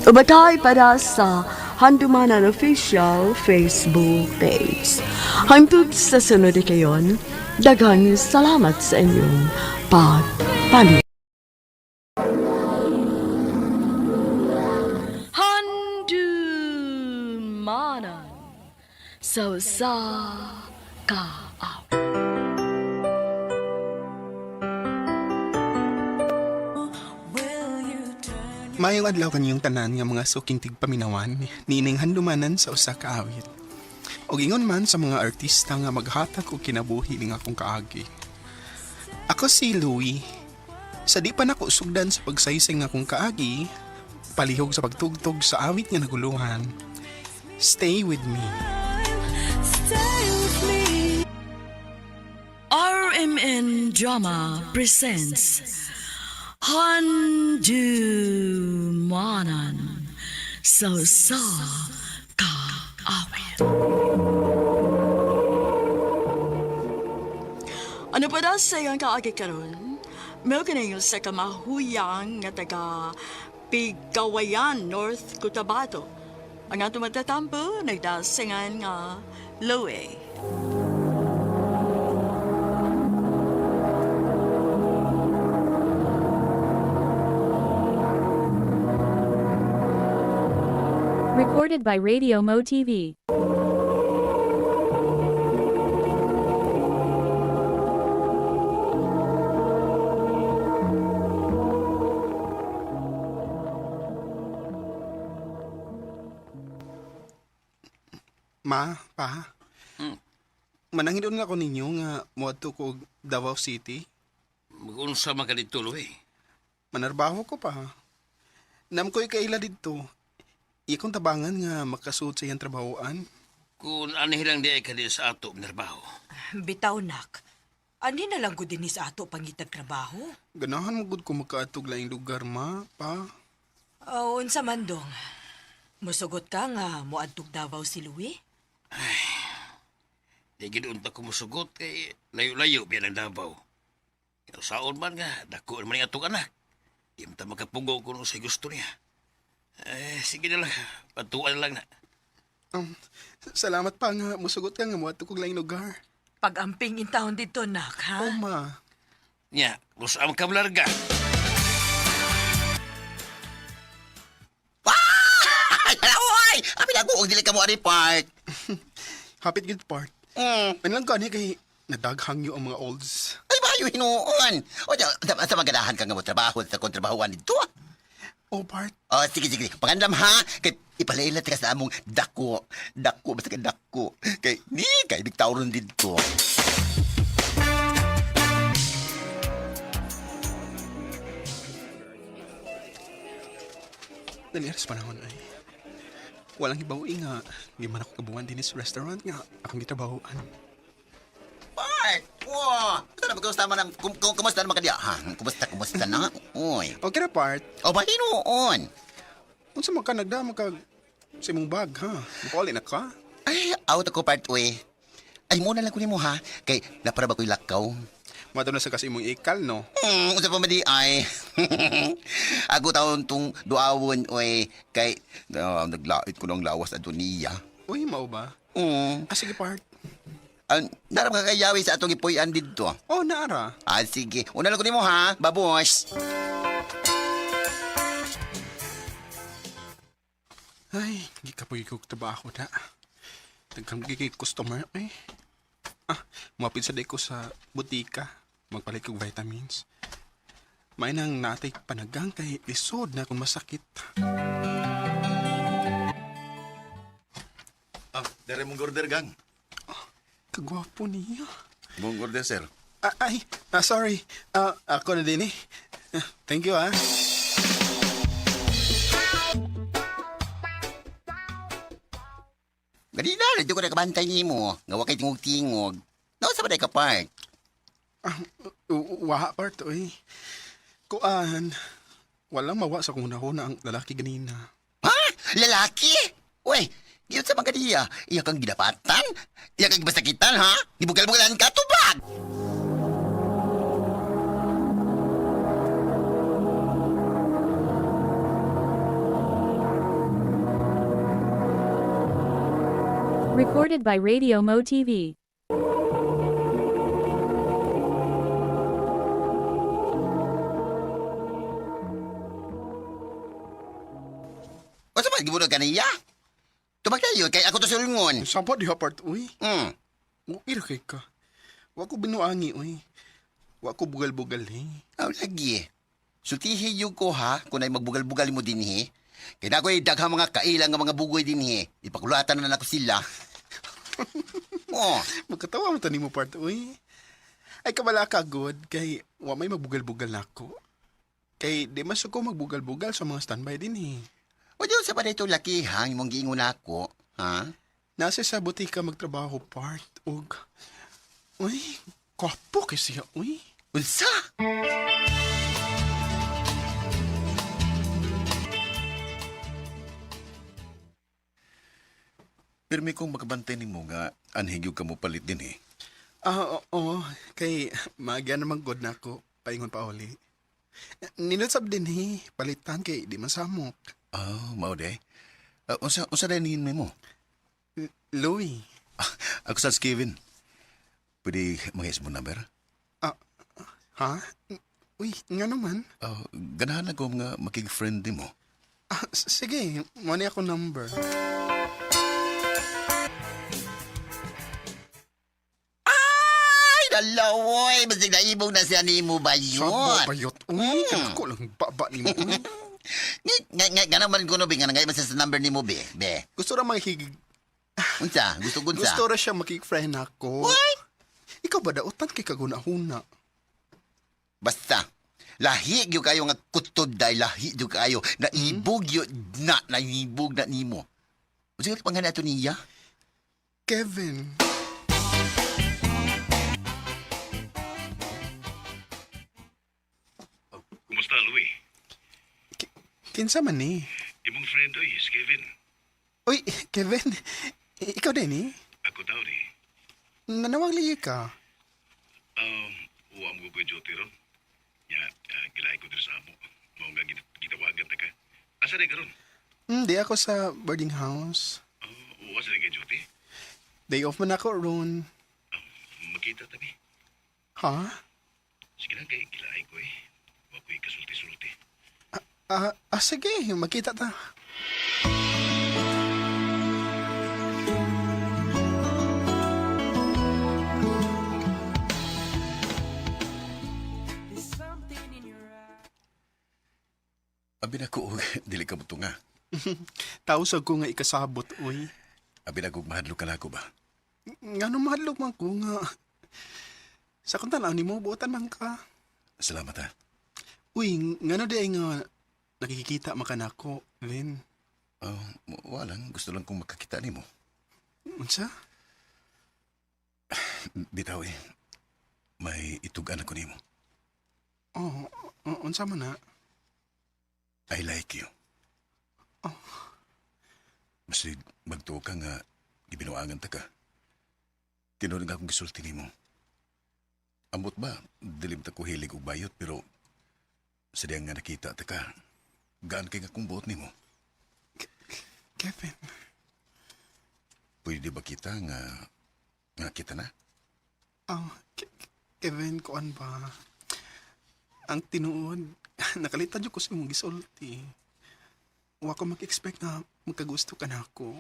Ubatay para sa Handumanan Official Facebook page. Hangtod sa sunod kayon, daghang salamat sa inyong pagpanood. Handumanan sa kaaw. Mayong adlaw kaniyong tanan nga mga suking tigpaminawan nining handumanan sa usa ka awit. Og ingon man sa mga artista nga maghatag og kinabuhi ning akong kaagi. Ako si Louie. Sa di pa nako sugdan sa pagsaysay nga akong kaagi, palihog sa pagtugtog sa awit nga naguluhan. Stay with me. RMN Drama presents Handumanan sa kaawit. Ano pa daw sa iyong kaagi karon? May kanayo sa kamahuyang nga taga Pigawayan, North Cotabato. Ang atong matatampo, nagdasingan nga Louie. Recorded by Radio Mo TV. Ma, pa. Manangidon nga ko ninyo nga moadto ko Davao City. Magunsa man ka dito, Louie? Manarbaho ko pa. Nam ko'y kaila dito. Ikong tabangan nga makasuot sa iyang trabahoan. Kung anihilang di ay ka din sa ato, manarbaho. Bitaw, nak. Ani na lang ko din sa ato pangitag trabaho. Ganahan mo gud ko makaatog laing lugar, ma, pa. Oo, unsa man dong. Musugot ka nga moadtog Davao si Louie? Di ginunta ko musugot kay layo-layo biyan ang Davao. Saon man nga, dako naman yung atong anak. Di man ta makapugo kung sa gusto niya. Sige na lang, patuan lang na. Salamat pa nga, musugot ka nga moadto kog laing lugar. Pag-amping in taon dito, nak, ha? Oo, ma. Nya, kung saan ka malarga. Ay! Amin ako, kung dili ka mo ani part. Hapit good part. Manilang ka ni kay nadaghang yung ang mga olds. Ay, bayo hinuon. O, sa maganahan ka nga mo trabaho sa kontrabahuan dito. Oh, part. Oh, sige. Pangandam ha. Kay ipalailat ka sa among dako. Dako, basta ka dako. Kay bigtaw ron dito. Daliaras panahon ay. Walang ibawi nga. Di man ako kabuhan din sa restaurant nga akong gitrabahoan. Kumusta naman kumusta naman ka diya? Ha? Kumusta na? Uy. Okay na, part. O ba hinuon? Kung sa ka nagdama ka sa imong bag, ha? Mukuli na ka? Ay, out ako part, uy. Ay, muna lang ko ni mo, ha? Kay, naparaba ko'y lakaw. Mato na sa kasi imong ikal, no? Unsa pa madi ay. Ako taon tong duawon, uy. Kay, naglait ko ng lawas at niya. Uy, mao ba? Sige, part. Naram ka kayawi sa atong ipuyan dito. Oh, naara. Sige. Una lang ko ni mo, ha? Babos. Ay, hindi ka pagkikog trabaho na. Tagkang gigig customer, eh. Mapit sa day ko sa butika. Magpalit kong vitamins. May nang natay panagang kay lisod na kung masakit. Dere mong order, gang. Kagwapo niya. Mong order, sir. Sorry. Ako na din eh. Thank you, ah. Ganina, dito ko nakabantay ni mo. Ngawa kay tingog-tingog. Sa baday ka, part? Waha, part, oy. Kuan, walang mawa sa kung nahuna ang lalaki ganina. Ha? Lalaki? Uy, yun sa mga diya. Iya kang gidapatan? Iya kang basakitan, ha? Dibugal-bugalan ka, tubag! Recorded by Radio Mo TV. Masa ba, gibunog ka niya? Tumagdayo, kay ako to sulungon. Sampo di part, uy. Iro kay ka. Wa ko binuangi, uy. Wa ko bugal-bugal, eh. Lagi. Sutihi yung ko, ha? Kung ay magbugal-bugal mo din, eh. Kaya na ako'y daghang mga kailang nga mga bugoy din, eh. Ipakulatan na ako sila. Magkatawa mo tani mo, part, uy. Ay, kabala ka, good. Kay, wa may magbugal-bugal na ako. Kay, di mas ako magbugal-bugal sa mga standby din, eh. O diyon sa pa dito laki, ha? Yung mong giingon ako, ha? Nasa sa butika magtrabaho, part, ug... Uy, kwapo kay siya, uy. Unsa? Pirmi kong makabantay ni mo nga anhigyog ka mo palit din, eh. Oo. Kay, magya naman good na ako. Paingon pa uli. Nilutsab din, eh. Palitan kay di masamok. Mao de. Unsa din mo? Louie. Ako sa Kevin. Pwede mag-is mo number? Ha? Uy, nga naman. Ganahan ako nga makig-friend din mo. Sige, mani ako number. Ay, dalawoy! Basig naibog na siya ni mo ba yun? Sabo bayot. Uy, ako lang baba ni mo. Nga naman ko no, nga nga iba sa number ni mo, be. Gusto ra mahigig. Unsa? Gusto. Gusto ra siya makik-friend ako. What? Ikaw ba dautan kay kaguna-huna? Basta, lahi gyud kayo nga kutod dahil lahi gyud kayo. Naibog yun naibog na nimo. Unsa ka pangalan ato niya? Kevin. Kumusta, Louie? Kinsa man ni? Imong friend, oy, si Kevin. Uy, Kevin. Ikaw din eh? Ako tao ni. Nanawag liya ka. Uwa mo ko duty ron. Gilay ko dito sa amo. Mao nga gitawagan ta ka. Asa na ka ron? Hindi ako sa boarding house. Uwa sa na duty? Day off man ako ron. Makita tabi. Ha? Sige lang kay gilay ko eh. Wa ko'y kasulti-sulti. Sige. Makita ta. Abin ako, dili ka mo nga. Tausag ko nga ikasabot, uy. Abin ako, mahadlo ka na ako ba? Nga no mahadlok man ko nga. Sa kung tanaw ni mo, buotan man ka. Salamat, ha. Uy, nga no di nga nakikita makan ako, Vin. Walang. Gusto lang kong makakita ni mo. Unsa? Bitaw, may itugan ako nimo. Oh, unsa man na? I like you. Masid magtuo ka nga gibinuangan ta ka. Tinuod nga akong gisulti nimo. Ambot ba, dilim ta ko hilig og bayot pero sadyang nga nakita ta ka. Gaan kay nga kung buot nimo. Kevin. Pwede ba kita nga kita na? Kevin, kuan ba? Ang tinuod, nakalitan ko sa imong gisulti. Wa ko mag-expect na magkagusto ka na ako.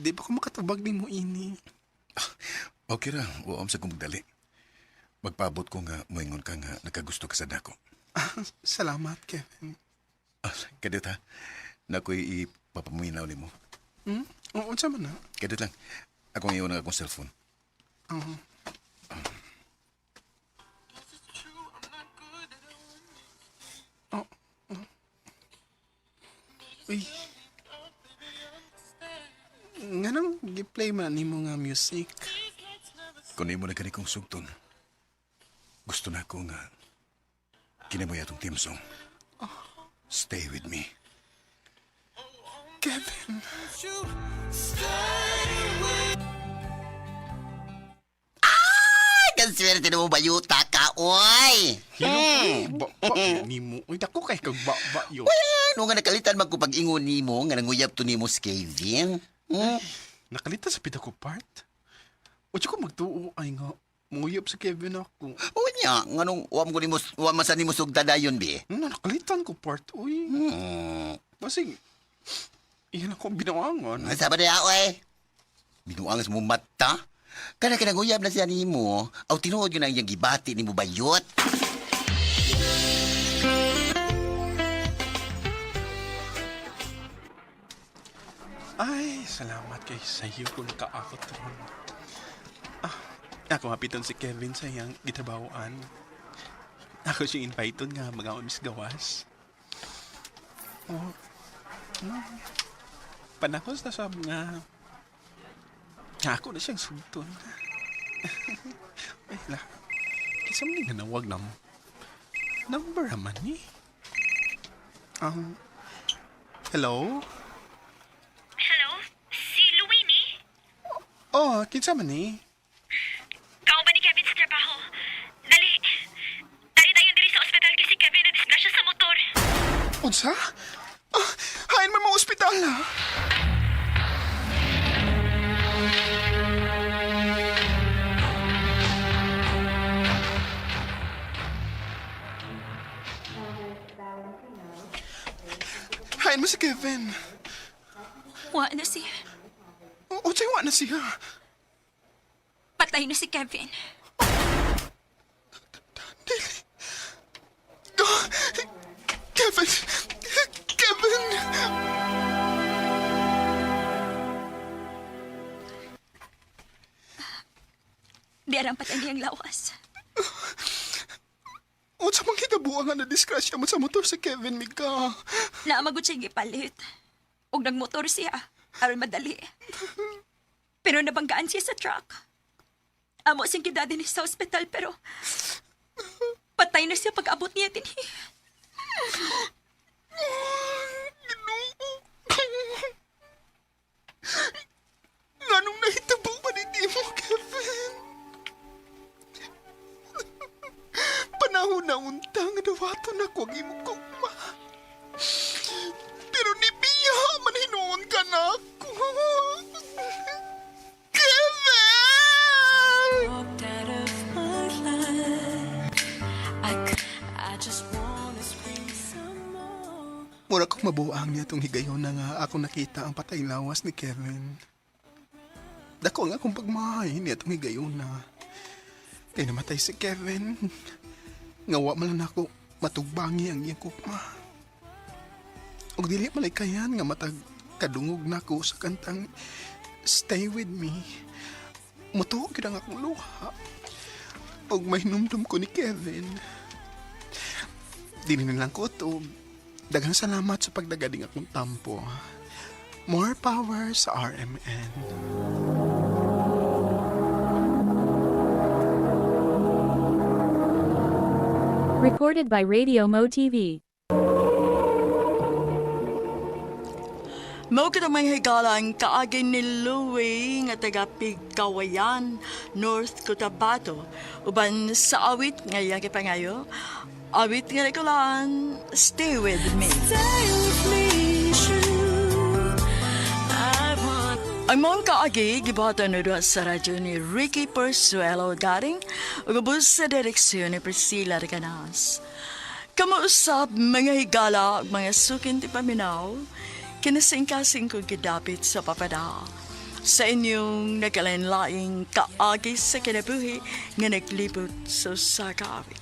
Di ba ko makatubag ni mo ini? Okay ra, waam sa kumagdali. Magpabot ko nga moingon ka nga nakagusto ka sa dako. Salamat, Kevin. Kadit ha, na ako'y ipapamuinaw ni mo. Oo, unsa man na? Kadit lang, ako ngayon ang akong cellphone. Uy. Nga nang gi-play man ni mo nga music. Kunin mo na gani kong sugton. Gusto na ko nga kinamoy atong team song. Stay with me. Kevin. Kanswerte na mo bayuta ka, oy! Ni mo. Uy, dako kay kag ba yo. Ano nga nakalitan man ko pag-ingon ni mo, nga nanguyab to ni mo si Kevin? Nakalitan sa pita ko part? O ko magtuo ay nga, muyab sa Kevin ako. O niya, nga nung uwam man sa ni mo sugda dayon, bi? Nakalitan ko part, uy. Basig, iyan akong binawangan. Sabi na oy. Binuangan sa mo mata? Kana kinaguyab na siya ni mo, aw tinuod yun ang iyang gibati ni mo bayot. Ay, salamat kay sa'yo kung nakaakot ron. Ako mapiton si Kevin sa iyang gitrabahoan. Ako siya invite nga mga umis gawas. Panahos na sab nga ako na siyang sugton. Ay, la. Kisa mo nga nawag na mo. Number naman ni. Hello? Hello? Si Luini? Oh, kinsa man ni? Kao ba ni Kevin sa trabaho? Dali. Dali tayo diri sa ospital kasi Kevin na disgrasya sa motor. Unsa? Hain man mo ospital na. Hain mo si Kevin. Wa na siya. Unsay wa na siya? Patay na si Kevin. Kevin! Kevin! Di aram patay niyang lawas. Unsa man kinabuang na disgrasya mo sa motor si Kevin, Mika? Naamagod siya gipalit. Og nagmotor siya. Aron madali. Pero nabanggaan siya sa truck. Amo siyang kidadi ni sa ospital pero patay na siya pag-abot niya din. Nganong nahitabo pa ni mo, Kevin? Panahon na untang dawato na ko ang imo kugma. Pero ni Pia, manhinuon ka na ako. Mura kong mabuang niya itong higayon na nga ako nakita ang patay lawas ni Kevin. Dako nga akong pagmahay niya itong higayon na kaya namatay si Kevin. Ngawa man lang ako matugbangi ang iyang kukma. Og dili malikayan nga matag kadungog na ako sa kantang Stay With Me. Mutuog yun ang akong luha. Og may numdum ko ni Kevin. Dili nilang ko ito. Daghang salamat sa pagdagading akong tampo. More power sa RMN. Recorded by Radio Mo TV. Mao kita may higalan kaagay ni Louie nga taga Pigkawayan, North Cotabato. Uban sa awit nga iyang kipangayo, awit nga nikulaan, Stay With Me. Ang mga kaagi, gibatan na doon sa radyo ni Ricky Persuelo garing, ugabos sa direksyon ni Priscilla Reganas. Kamuusap mga higala, mga sukin ti paminaw, kinasing-kasing kong gidapit sa papada. Sa inyong nagkalain-laing kaagi sa kinabuhi nga naglibot sa sakawit.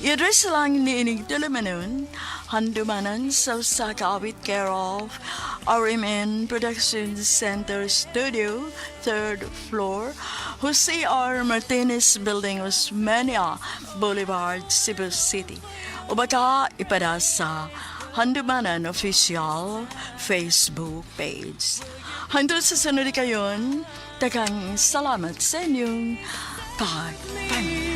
I-address lang ni ining Dulamanon, handumanan sa sakawit care of RMN Production Center Studio, 3rd floor, Jose R. Martinez Building, Osmeña Boulevard, Cebu City. O baka ipada sa Handumanan Official Facebook page. Hangtod sa sunod kayon, tagang salamat sa inyong pagpanig.